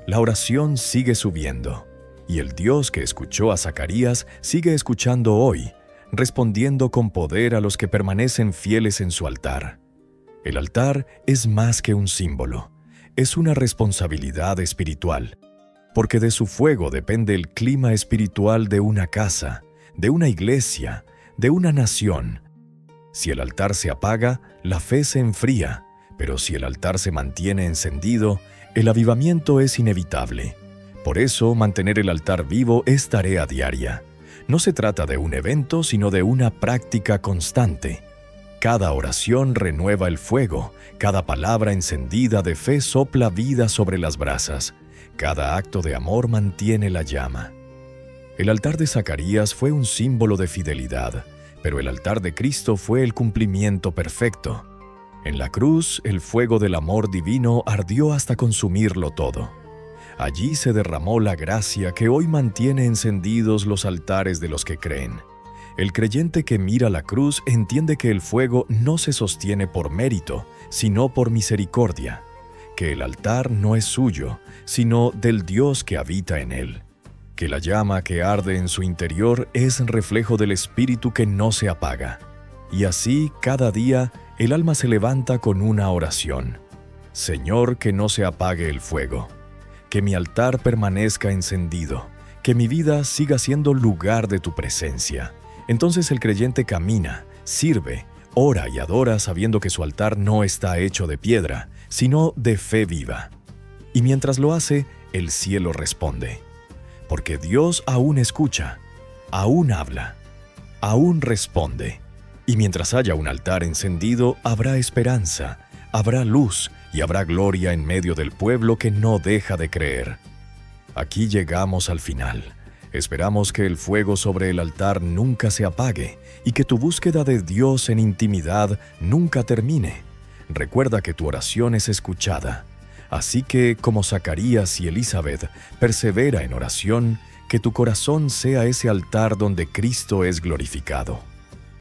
la oración sigue subiendo, y el Dios que escuchó a Zacarías sigue escuchando hoy, respondiendo con poder a los que permanecen fieles en su altar. El altar es más que un símbolo, es una responsabilidad espiritual, porque de su fuego depende el clima espiritual de una casa, de una iglesia, de una nación. Si el altar se apaga, la fe se enfría, pero si el altar se mantiene encendido, el avivamiento es inevitable. Por eso, mantener el altar vivo es tarea diaria. No se trata de un evento, sino de una práctica constante. Cada oración renueva el fuego, cada palabra encendida de fe sopla vida sobre las brasas, cada acto de amor mantiene la llama. El altar de Zacarías fue un símbolo de fidelidad, pero el altar de Cristo fue el cumplimiento perfecto. En la cruz, el fuego del amor divino ardió hasta consumirlo todo. Allí se derramó la gracia que hoy mantiene encendidos los altares de los que creen. El creyente que mira la cruz entiende que el fuego no se sostiene por mérito, sino por misericordia, que el altar no es suyo, sino del Dios que habita en él, que la llama que arde en su interior es reflejo del Espíritu que no se apaga. Y así, cada día, el alma se levanta con una oración. Señor, que no se apague el fuego, que mi altar permanezca encendido, que mi vida siga siendo lugar de tu presencia. Entonces el creyente camina, sirve, Ora y adora sabiendo que su altar no está hecho de piedra, sino de fe viva. Y mientras lo hace, el cielo responde. Porque Dios aún escucha, aún habla, aún responde. Y mientras haya un altar encendido, habrá esperanza, habrá luz y habrá gloria en medio del pueblo que no deja de creer. Aquí llegamos al final. Esperamos que el fuego sobre el altar nunca se apague y que tu búsqueda de Dios en intimidad nunca termine. Recuerda que tu oración es escuchada. Así que, como Zacarías y Elizabeth, persevera en oración, que tu corazón sea ese altar donde Cristo es glorificado.